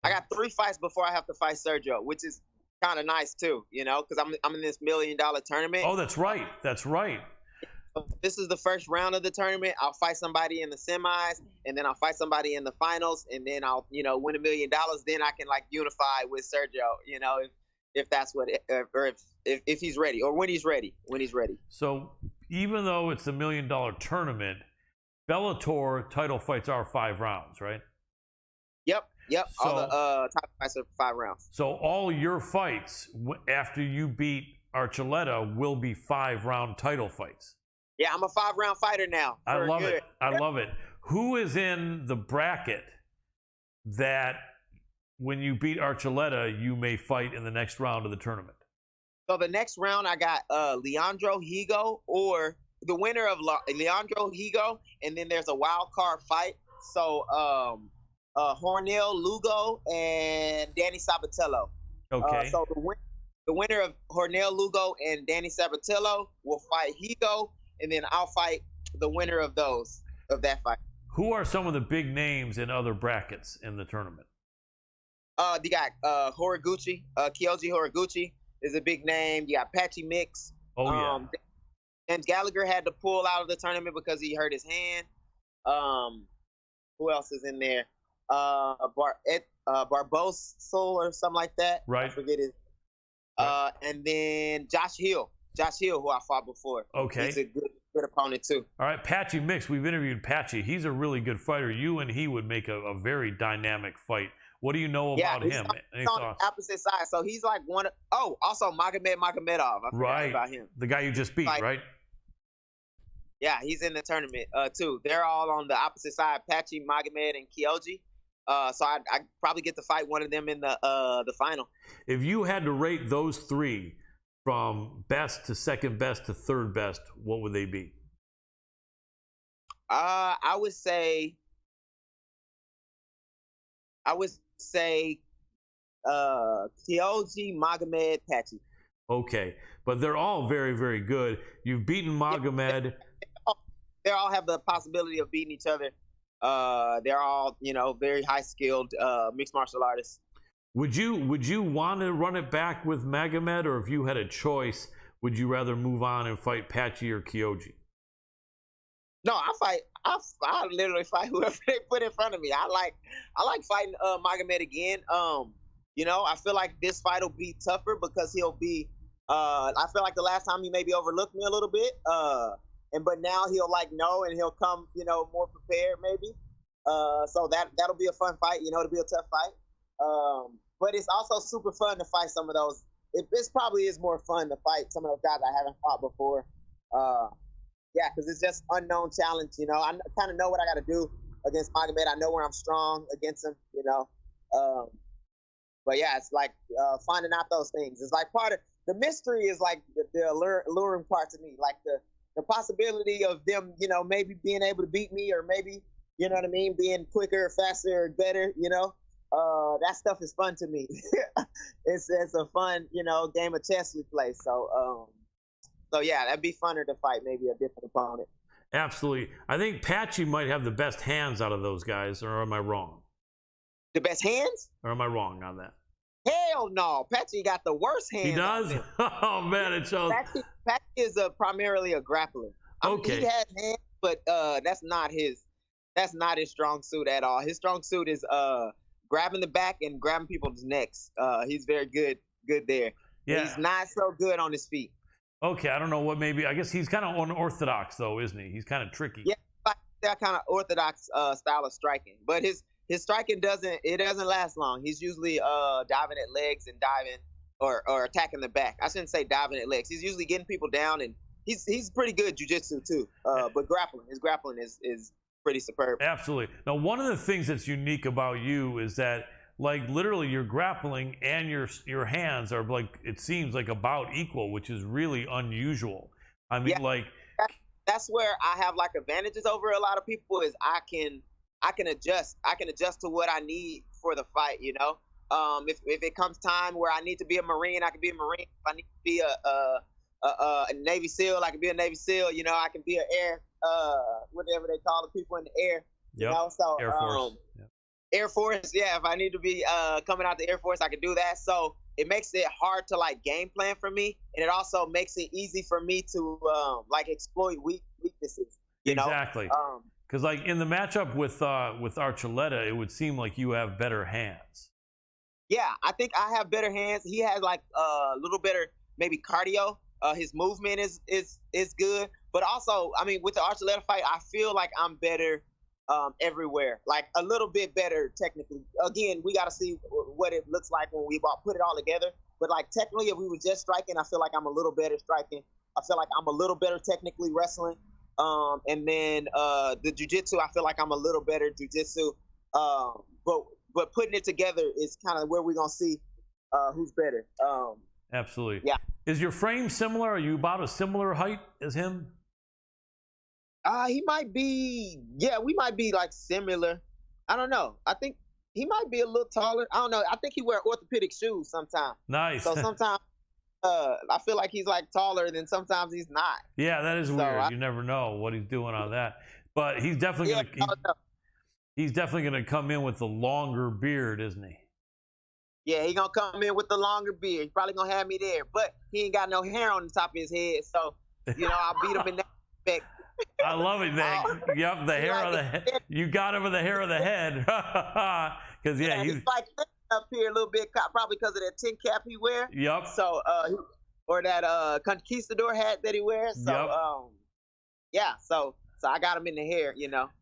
I got 3 fights before I have to fight Sergio, which is kind of nice too, you know, because I'm in this $1 million tournament. Oh, that's right. That's right. This is the first round of the tournament. I'll fight somebody in the semis, and then I'll fight somebody in the finals, and then I'll, you know, win $1 million. Then I can like unify with Sergio, you know, if that's what, or if he's ready, or when he's ready. So even though it's a $1 million tournament, Bellator title fights are 5 rounds, right? Yep. So, all the title fights are 5 rounds. So all your fights after you beat Archuleta will be 5-round title fights. Yeah, I'm a 5-round fighter now. I love it. I love it. Who is in the bracket that when you beat Archuleta, you may fight in the next round of the tournament? So the next round, I got Leandro Higo, or the winner of Leandro Higo, and then there's a wild card fight. So Hornell Lugo and Danny Sabatello. Okay. So the winner of Hornell Lugo and Danny Sabatello will fight Higo, and then I'll fight the winner of that fight. Who are some of the big names in other brackets in the tournament? You got Horiguchi, Kyoji Horiguchi is a big name. You got Patchy Mix. Oh yeah. And Gallagher had to pull out of the tournament because he hurt his hand. Who else is in there? Barbosa or something like that. Right. I forget it. And then Josh Hill, who I fought before. Okay. He's a good opponent too. All right, Patchy Mix. We've interviewed Patchy. He's a really good fighter. You and he would make a very dynamic fight. What do you know about him? He's on the opposite side, so he's like one of. Oh, also Magomedov. I forgot about him. The guy you just beat, right? Yeah, he's in the tournament too. They're all on the opposite side, Patchy, Magomed, and Kyoji. So I probably get to fight one of them in the final. If you had to rate those three from best to second best to third best, what would they be? I would say Kyoji, Magomed, Patchy. Okay, but they're all very, very good. You've beaten Magomed. They all have the possibility of beating each other. They're all, very high skilled mixed martial artists. Would you want to run it back with Magomed, or if you had a choice, would you rather move on and fight Patchy or Kyoji? No, I literally fight whoever they put in front of me. I like fighting Magomed again. I feel like this fight will be tougher because he'll be. I feel like the last time he maybe overlooked me a little bit. But now he'll know, and he'll come, more prepared maybe. So that'll be a fun fight. It'll be a tough fight. But it's also super fun to fight some of those. It probably is more fun to fight some of those guys I haven't fought before. Yeah, because it's just unknown challenge. I kind of know what I got to do against Magomed. I know where I'm strong against him. But yeah, it's like finding out those things. It's like part of the mystery is like the alluring part to me, like the possibility of them, maybe being able to beat me, or maybe, being quicker, faster, better, that stuff is fun to me. It's a fun, game of chess we play. So yeah, that'd be funner to fight maybe a different opponent. Absolutely. I think Patchy might have the best hands out of those guys, or am I wrong? The best hands? Or am I wrong on that? Hell no. Patchy got the worst hands. He does? Oh, man, it shows. Patchy is primarily a grappler. Okay. He has hands, but that's not his strong suit at all. His strong suit is grabbing the back and grabbing people's necks. He's very good there. Yeah. He's not so good on his feet. Okay, I don't know what maybe. I guess he's kind of unorthodox, though, isn't he? He's kind of tricky. Yeah, that kind of orthodox style of striking. But his striking doesn't last long. He's usually diving at legs and diving or attacking the back. I shouldn't say diving at legs. He's usually getting people down, and he's pretty good jiu-jitsu too. But his grappling is pretty superb. Absolutely. Now, one of the things that's unique about you is that, literally, your grappling and your hands are it seems like about equal, which is really unusual. I mean, that's where I have advantages over a lot of people. Is I can adjust to what I need for the fight. If it comes time where I need to be a Marine, I can be a Marine. If I need to be a Navy SEAL, I can be a Navy SEAL. I can be an air, whatever they call the people in the air. So Air Force. Air Force, yeah. If I need to be coming out the Air Force, I can do that. So it makes it hard to game plan for me, and it also makes it easy for me to exploit weaknesses. Exactly. Because in the matchup with Archuleta, it would seem like you have better hands. Yeah, I think I have better hands. He has a little better maybe cardio. His movement is good, but also with the Archuleta fight, I feel like I'm better. Everywhere, a little bit better technically. Again, we got to see what it looks like when we put it all together. But technically, if we were just striking, I feel like I'm a little better striking. I feel like I'm a little better technically wrestling. And then the jiu-jitsu, I feel like I'm a little better jiu-jitsu. But putting it together is kind of where we're gonna see who's better. Absolutely. Yeah. Is your frame similar? Are you about a similar height as him? He might be, we might be similar. I don't know. I think he might be a little taller. I don't know. I think he wear orthopedic shoes sometimes. Nice. So sometimes I feel like he's like taller than sometimes he's not. Yeah, that is So weird. You never know what he's doing on that. But he's definitely he's definitely gonna come in with the longer beard, isn't he? Yeah, he gonna come in with the longer beard. He's probably gonna have me there, but he ain't got no hair on the top of his head, so I'll beat him in that respect. I love it. Yep, the hair of the head. You got him with the hair of the head. Because he's like up here a little bit, probably because of that tin cap he wears. Yep. So or that conquistador hat that he wears. So so I got him in the hair,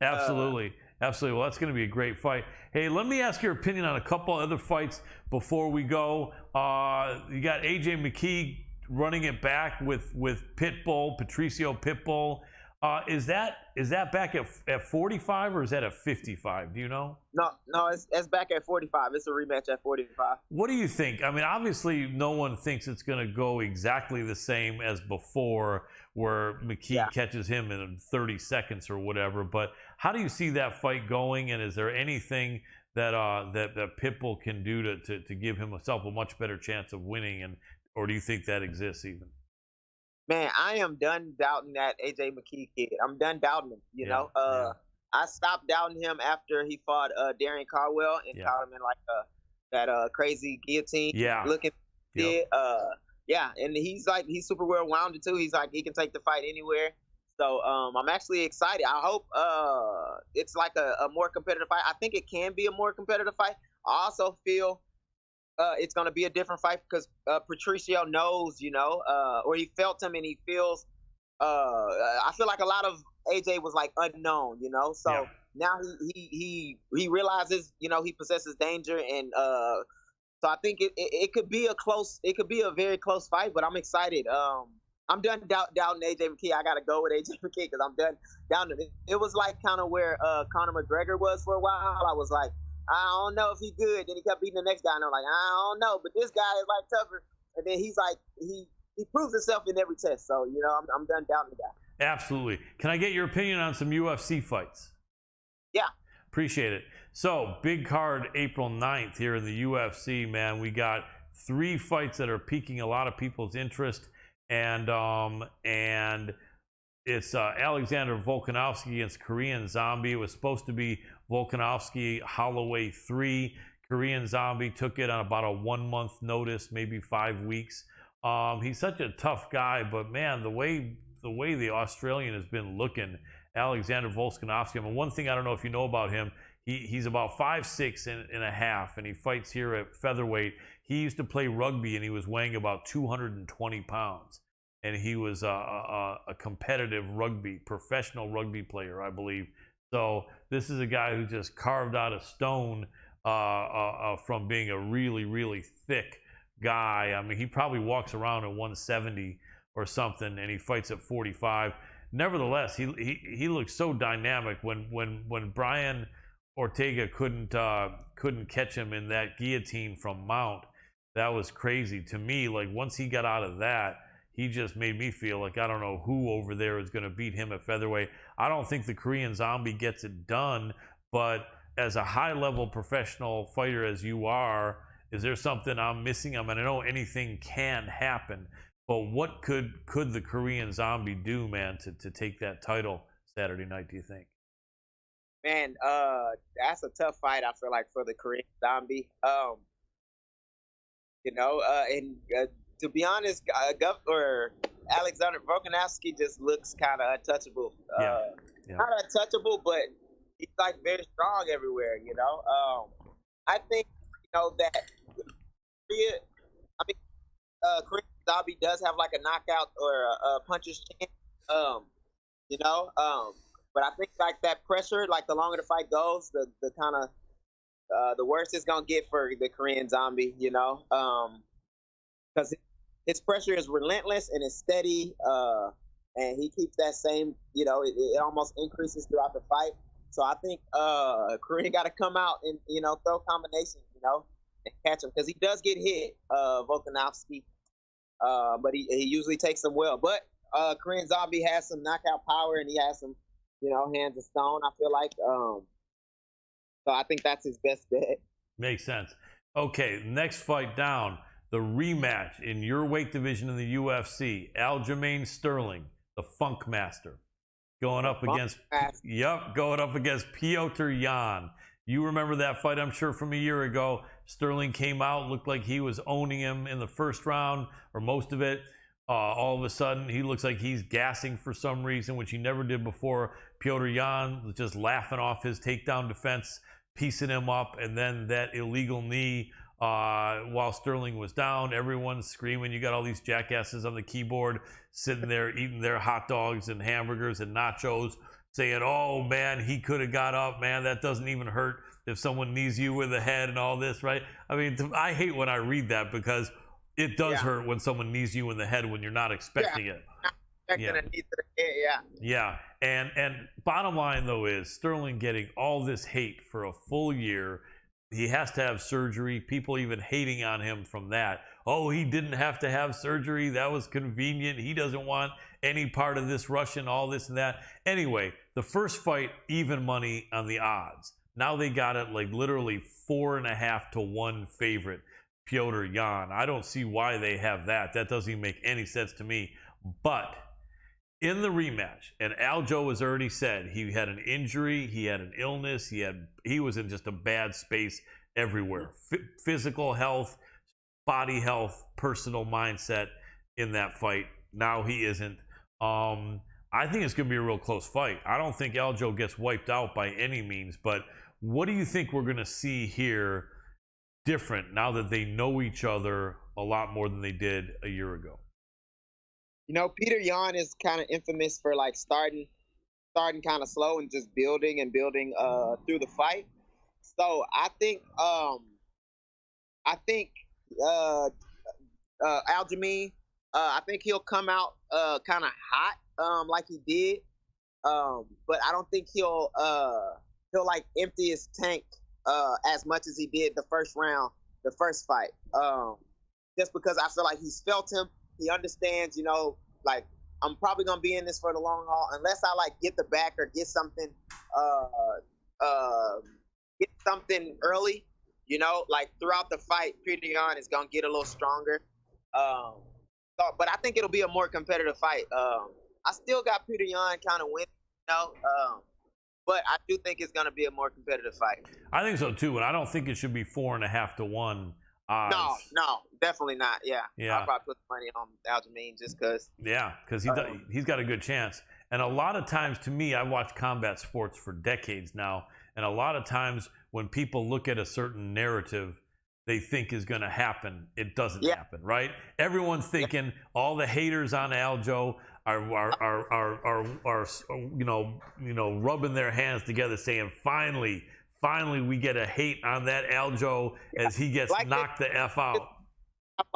Absolutely. Absolutely. Well, that's going to be a great fight. Hey, let me ask your opinion on a couple other fights before we go. You got AJ McKee running it back with Pitbull, Patricio Pitbull. Is that back at 45 or is that at 55? Do you know? No, it's back at 45. It's a rematch at 45. What do you think? I mean, obviously, no one thinks it's going to go exactly the same as before, where McKee catches him in 30 seconds or whatever. But how do you see that fight going? And is there anything that Pitbull can do to give himself a much better chance of winning? Or do you think that exists even? Man, I am done doubting that AJ McKee kid. I'm done doubting him. I stopped doubting him after he fought Darian Caldwell and caught him in like that crazy guillotine looking kid. And he's super well rounded too. He's like he can take the fight anywhere. So I'm actually excited. I hope it's like a more competitive fight. I think it can be a more competitive fight. I also feel it's going to be a different fight because Patricio knows, or he felt him and he feels. I feel like a lot of AJ was like unknown, So now he realizes, he possesses danger, and so I think it could be a very close fight. But I'm excited. I'm done doubting AJ McKee. I got to go with AJ McKee because I'm done doubting it. It was like kind of where Conor McGregor was for a while. I was like, I don't know if he's good. Then he kept beating the next guy, and I'm like, I don't know. But this guy is like tougher. And then he's like, he proves himself in every test. So, I'm done doubting the guy. Absolutely. Can I get your opinion on some UFC fights? Yeah. Appreciate it. So, big card April 9th here in the UFC, man. We got 3 fights that are piquing a lot of people's interest. And it's Alexander Volkowski against Korean Zombie. It was supposed to be Volkowski Holloway 3. Korean Zombie took it on about a 1-month notice, maybe 5 weeks. He's such a tough guy, but man, the way the Australian has been looking, Alexander Volkowski. I mean, one thing I don't know if you know about him, he's about 5'6" and a half, and he fights here at featherweight. He used to play rugby, and he was weighing about 220 pounds. And he was a competitive professional rugby player, I believe. So this is a guy who just carved out of stone from being a really, really thick guy. I mean, he probably walks around at 170 or something, and he fights at 45. Nevertheless, he looks so dynamic. When Brian Ortega couldn't catch him in that guillotine from Mount, that was crazy to me. Like once he got out of that, he just made me feel like I don't know who over there is going to beat him at featherweight. I don't think the Korean Zombie gets it done, but as a high-level professional fighter as you are, is there something I'm missing? I mean, I know anything can happen, but what could the Korean Zombie do, man, to take that title Saturday night, do you think? Man, that's a tough fight, I feel like, for the Korean Zombie. To be honest, Alexander Volkowski just looks kind of untouchable. Not untouchable, but he's like very strong everywhere. I think that Korean Zombie does have like a knockout or a puncher's chance. But I think like that pressure, like the longer the fight goes, the kind of the worse it's gonna get for the Korean Zombie. Because his pressure is relentless and it's steady, and he keeps that same, it almost increases throughout the fight. So I think Korean got to come out and, throw combinations, and catch him. Because he does get hit, Volkowski, but he usually takes them well. But Korean Zombie has some knockout power and he has some, hands of stone, I feel like. So I think that's his best bet. Makes sense. Okay, next fight down. the rematch in your weight division in the UFC, Aljamain Sterling, the Funk Master, going up against Piotr Jan. You remember that fight, I'm sure, from a year ago. Sterling came out, looked like he was owning him in the first round, or most of it. All of a sudden, he looks like he's gassing for some reason, which he never did before. Piotr Jan was just laughing off his takedown defense, piecing him up, and then that illegal knee while Sterling was down. Everyone's screaming. You got all these jackasses on the keyboard sitting there eating their hot dogs and hamburgers and nachos, saying, oh, man, he could have got up. Man, that doesn't even hurt if someone knees you with the head and all this, right? I mean, I hate when I read that because it does hurt when someone knees you in the head when you're not expecting it. Yeah. And bottom line, though, is Sterling getting all this hate for a full year. He has to have surgery. People even hating on him from that. Oh, he didn't have to have surgery. That was convenient. He doesn't want any part of this Russian, all this and that. Anyway, the first fight, even money on the odds. Now they got it like literally 4.5 to 1 favorite, Piotr Jan. I don't see why they have that. That doesn't even make any sense to me. But in the rematch, and Aljo has already said he had an injury, he had an illness, he was in just a bad space everywhere. Physical health, body health, personal mindset in that fight. Now he isn't. I think it's going to be a real close fight. I don't think Aljo gets wiped out by any means, but what do you think we're going to see here different now that they know each other a lot more than they did a year ago? You know, Piotr Jan is kind of infamous for like starting kind of slow and just building through the fight. So I think Aljamain, I think he'll come out kind of hot like he did, but I don't think he'll like empty his tank as much as he did the first fight. Just because I feel like he's felt him. He understands, you know, like I'm probably gonna be in this for the long haul unless I like get the back or get something early. You know, like throughout the fight, Piotr Jan is gonna get a little stronger. But I think it'll be a more competitive fight. I still got Piotr Jan kind of winning, you know, but I do think it's gonna be a more competitive fight. I think so too, and I don't think it should be 4.5 to 1. No, definitely not. Yeah. I'll probably put money on Aljamain just because. Yeah, because he's got a good chance. And a lot of times, to me, I watch combat sports for decades now, and a lot of times when people look at a certain narrative they think is going to happen, it doesn't happen, right? Everyone's thinking all the haters on Aljo are rubbing their hands together, saying finally we get a hate on that Aljo as he gets knocked the F out.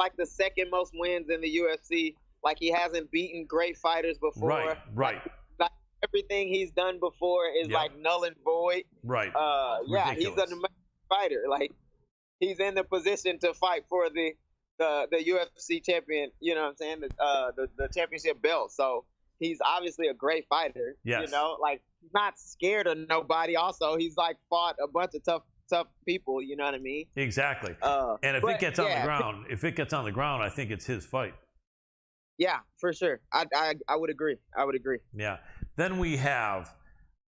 Like the second most wins in the UFC. Like he hasn't beaten great fighters before. Right. Like everything he's done before is like null and void. Right. He's an amazing fighter. Like he's in the position to fight for the UFC champion. You know what I'm saying? The championship belt. So he's obviously a great fitter. Yes. You know, like he's not scared of nobody. Also, he's like fought a bunch of tough people. You know what I mean? Exactly. And if it gets on the ground, I think it's his fight. Yeah, for sure. I would agree. Yeah. Then we have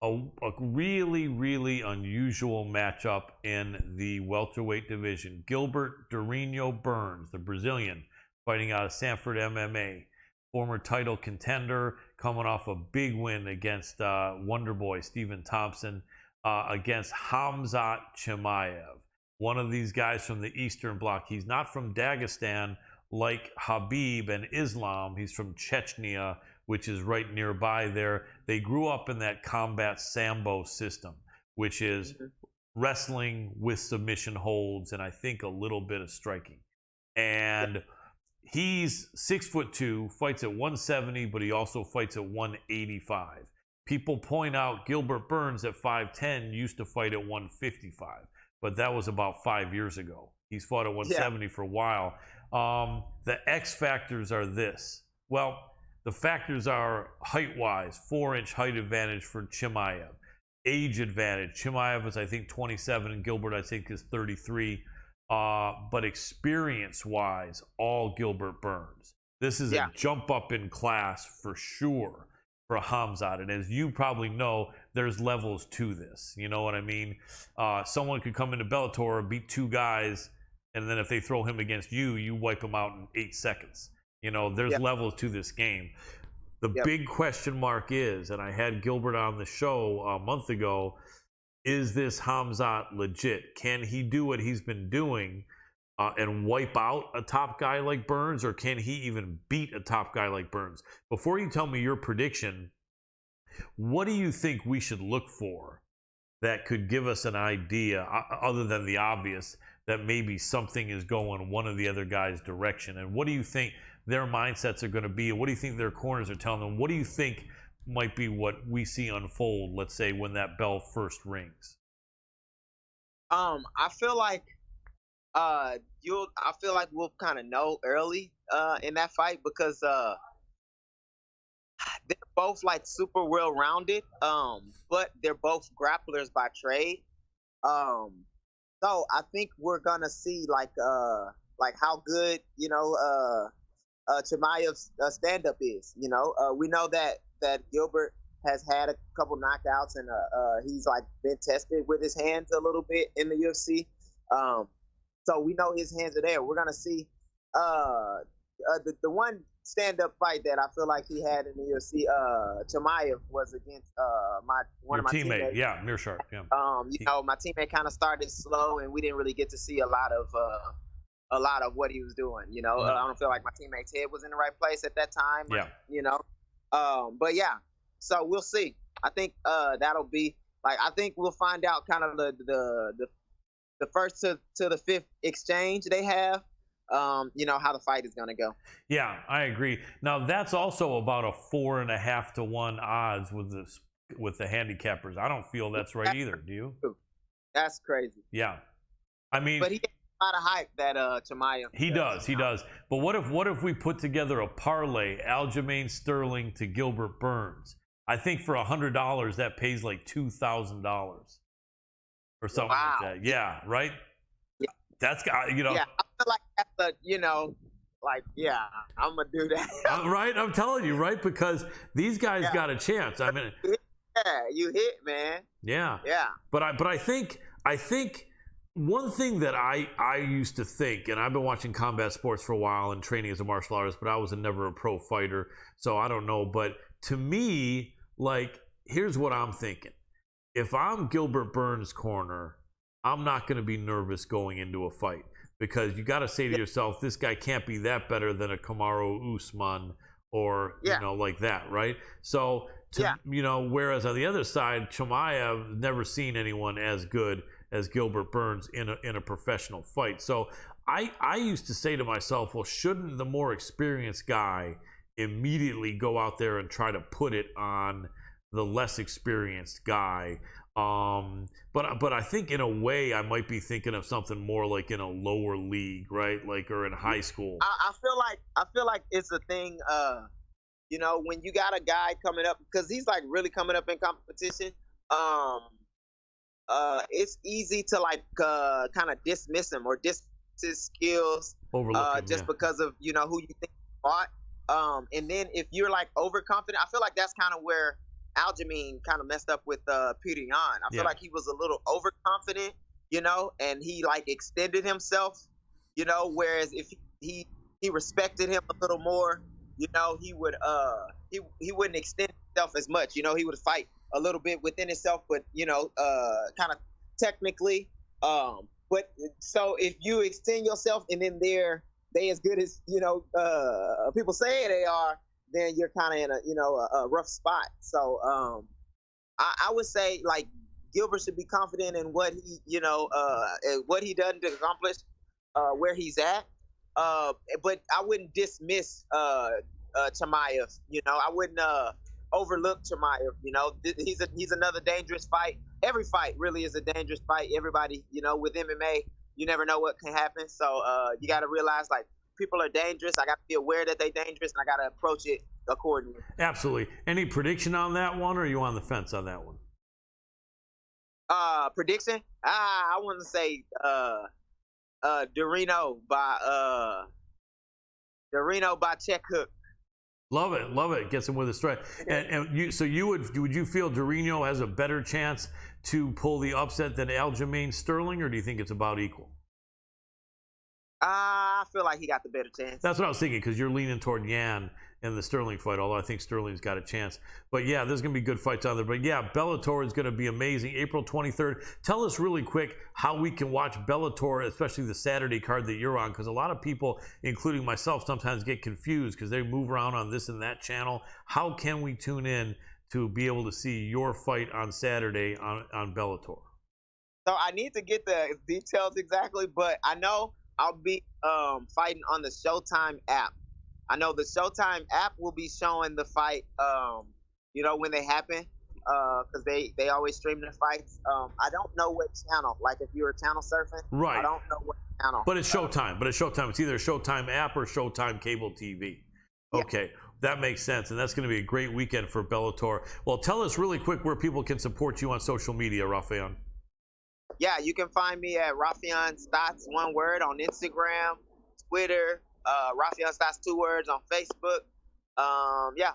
a really, really unusual matchup in the welterweight division. Gilbert Burns, the Brazilian, fighting out of Sanford MMA. Former title contender, coming off a big win against Wonderboy Stephen Thompson, against Hamza Chemiev. One of these guys from the Eastern Bloc. He's not from Dagestan like Habib and Islam. He's from Chechnya, which is right nearby there. They grew up in that combat Sambo system, which is wrestling with submission holds and I think a little bit of striking. And he's 6'2", fights at 170, but he also fights at 185. People point out Gilbert Burns at 5'10" used to fight at 155, but that was about 5 years ago. He's fought at 170 for a while. The X factors are this. Well, the factors are height-wise, 4-inch height advantage for Chemiev. Age advantage. Chemiev is, I think, 27, and Gilbert, I think, is 33. but experience-wise, all Gilbert Burns. This is a jump up in class for sure for Hamza. And as you probably know, there's levels to this. You know what I mean? Someone could come into Bellator, beat 2 guys, and then if they throw him against you, you wipe him out in 8 seconds. You know, there's levels to this game. The big question mark is, and I had Gilbert on the show a month ago, is this Hamza legit? Can he do what he's been doing and wipe out a top guy like Burns, or can he even beat a top guy like Burns? Before you tell me your prediction, what do you think we should look for that could give us an idea, other than the obvious, that maybe something is going one of the other guy's direction? And what do you think their mindsets are going to be? What do you think their corners are telling them? What do you think might be what we see unfold, let's say, when that bell first rings? I feel like I feel like we'll kind of know early in that fight, because they're both like super well rounded, but they're both grapplers by trade. So I think we're gonna see like how good, you know, Chemiev's stand up is. You know, we know that Gilbert has had a couple knockouts, and he's like been tested with his hands a little bit in the UFC. So we know his hands are there. We're gonna see the one stand-up fight that I feel like he had in the UFC. Chemiev was against one of my teammates. Yeah, Mearshart. Yeah. You know, my teammate kind of started slow, and we didn't really get to see a lot of what he was doing. You know, I don't feel like my teammate's head was in the right place at that time. Yeah. You know, but yeah. So we'll see. I think that'll be like, I think we'll find out kind of the first to the fifth exchange they have, you know, how the fight is going to go. Yeah, I agree. Now, that's also about a 4.5 to 1 odds with the handicappers. I don't feel that's right either. Do you? That's crazy. Yeah. I mean, but he gets a lot of hype, that Chemiev. He does. But what if we put together a parlay, Aljamain Sterling to Gilbert Burns? I think for $100 that pays like $2,000 or something like that. Yeah, right? Yeah. That's, you know. Yeah, I feel like that's a, you know, like, yeah, I'm going to do that. Right? I'm telling you, right? Because these guys got a chance. I mean, yeah, you hit, man. Yeah. Yeah. But I think one thing that I used to think, and I've been watching combat sports for a while and training as a martial artist, but I was never a pro fighter, so I don't know. But to me, like, here's what I'm thinking. If I'm Gilbert Burns' corner, I'm not going to be nervous going into a fight, because you got to say to yourself, this guy can't be that better than a Kamaru Usman or, you know, like that, right? So, you know, whereas on the other side, Chemiev never seen anyone as good as Gilbert Burns in a professional fight. So I used to say to myself, well, shouldn't the more experienced guy immediately go out there and try to put it on the less experienced guy? But I think in a way I might be thinking of something more like in a lower league, right? Like, or in high school. I feel like it's a thing, you know, when you got a guy coming up, because he's like really coming up in competition, it's easy to like kind of dismiss him or dismiss his skills, just because of, you know, who you think he fought. And then if you're like overconfident, I feel like that's kind of where Aljamain kind of messed up with Peter Yan. I feel like he was a little overconfident, you know, and he like extended himself, you know, whereas if he respected him a little more, you know, he would he wouldn't extend himself as much, you know, he would fight a little bit within himself, but, you know, kind of technically, but so if you extend yourself and then they as good as, you know, people say they are, then you're kind of in a, you know, a rough spot. So I would say like Gilbert should be confident in what he, you know, what he done to accomplish where he's at. But I wouldn't dismiss Chemiev. You know, I wouldn't overlook Chemiev. You know, he's another dangerous fight. Every fight really is a dangerous fight. Everybody, you know, with MMA, you never know what can happen. So you got to realize, like, people are dangerous. I got to be aware that they're dangerous, and I got to approach it accordingly. Absolutely. Any prediction on that one, or are you on the fence on that one? Prediction? I want to say Dorino by Check Hook. Love it, love it. Gets him with a strike. And would you feel Dorino has a better chance to pull the upset than Aljamain Sterling, or do you think it's about equal? I feel like he got the better chance. That's what I was thinking, because you're leaning toward Yan in the Sterling fight, although I think Sterling's got a chance. But yeah, there's going to be good fights out there. But yeah, Bellator is going to be amazing. April 23rd. Tell us really quick how we can watch Bellator, especially the Saturday card that you're on, because a lot of people, including myself, sometimes get confused because they move around on this and that channel. How can we tune in to be able to see your fight on Saturday on Bellator? So I need to get the details exactly, but I know I'll be fighting on the Showtime app. I know the Showtime app will be showing the fight, when they happen, because they always stream the fights. I don't know what channel. Like if you were channel surfing, right? I don't know what channel. But it's Showtime. It's either Showtime app or Showtime cable TV. Okay, yeah. That makes sense, and that's going to be a great weekend for Bellator. Well, tell us really quick where people can support you on social media, Rafael. Yeah, you can find me at Rafael Stotts, one word, on Instagram, Twitter, Rafael Stotts, 2 words, on Facebook. Yeah.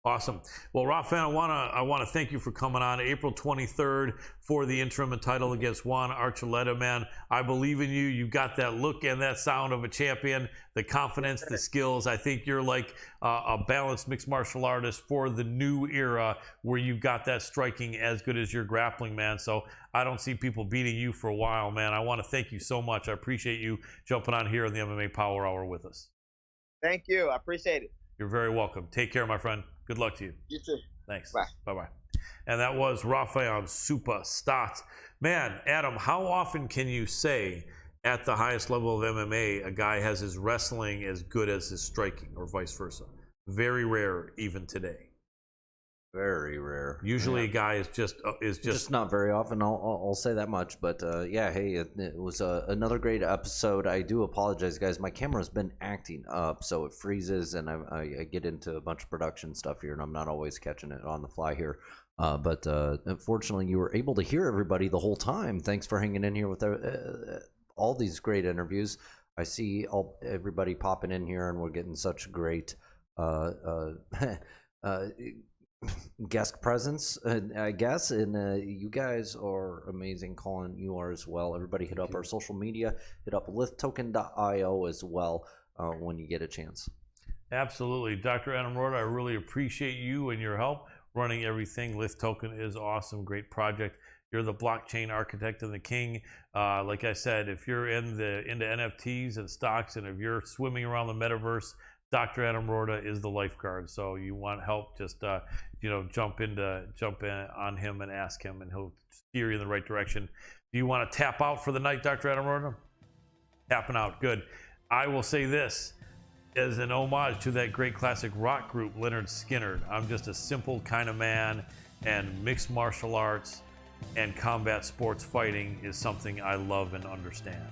Awesome. Well, Rafael, I want to thank you for coming on April 23rd for the interim title against Juan Archuleta, man. I believe in you. You got that look and that sound of a champion, the confidence, the skills. I think you're like a balanced mixed martial artist for the new era where you've got that striking as good as your grappling, man. So I don't see people beating you for a while, man. I want to thank you so much. I appreciate you jumping on here on the MMA Power Hour with us. Thank you. I appreciate it. You're very welcome. Take care, my friend. Good luck to you. You too. Thanks. Bye. Bye-bye. And that was Rafael Super Stotts. Man, Adam, how often can you say at the highest level of MMA a guy has his wrestling as good as his striking, or vice versa? Very rare even today. Very rare. Usually a guy is just not very often. I'll say that much. But yeah, hey, it was another great episode. I do apologize, guys. My camera's been acting up, so it freezes, and I get into a bunch of production stuff here, and I'm not always catching it on the fly here. But unfortunately, you were able to hear everybody the whole time. Thanks for hanging in here with all these great interviews. I see everybody popping in here, and we're getting such great guest presence, I guess, and you guys are amazing. Colin, you are as well. Everybody hit up our social media, hit up lifttoken.io as well when you get a chance. Absolutely. Dr. Adam Roorda, I really appreciate you and your help running everything. Lift Token is awesome. Great project. You're the blockchain architect and the king. Like I said, if you're into NFTs and stocks, and if you're swimming around the metaverse, Dr. Adam Roorda is the lifeguard. So you want help, just jump in on him and ask him, and he'll steer you in the right direction. Do you want to tap out for the night, Dr. Adam Roorda? Tapping out, good. I will say this as an homage to that great classic rock group, Lynyrd Skynyrd. I'm just a simple kind of man, and mixed martial arts and combat sports fighting is something I love and understand.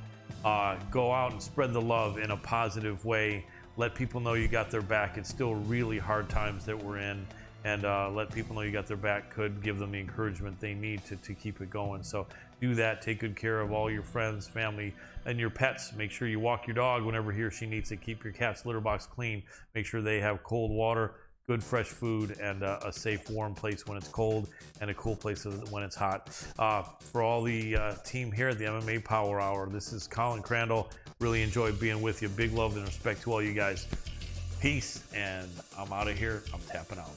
Go out and spread the love in a positive way. Let people know you got their back. It's still really hard times that we're in, and let people know you got their back could give them the encouragement they need to keep it going. So do that. Take good care of all your friends, family, and your pets. Make sure you walk your dog whenever he or she needs it. Keep your cat's litter box clean. Make sure they have cold water, good fresh food, and a safe, warm place when it's cold, and a cool place when it's hot. For all the team here at the MMA Power Hour, this is Colin Crandall. Really enjoyed being with you. Big love and respect to all you guys. Peace, and I'm out of here. I'm tapping out.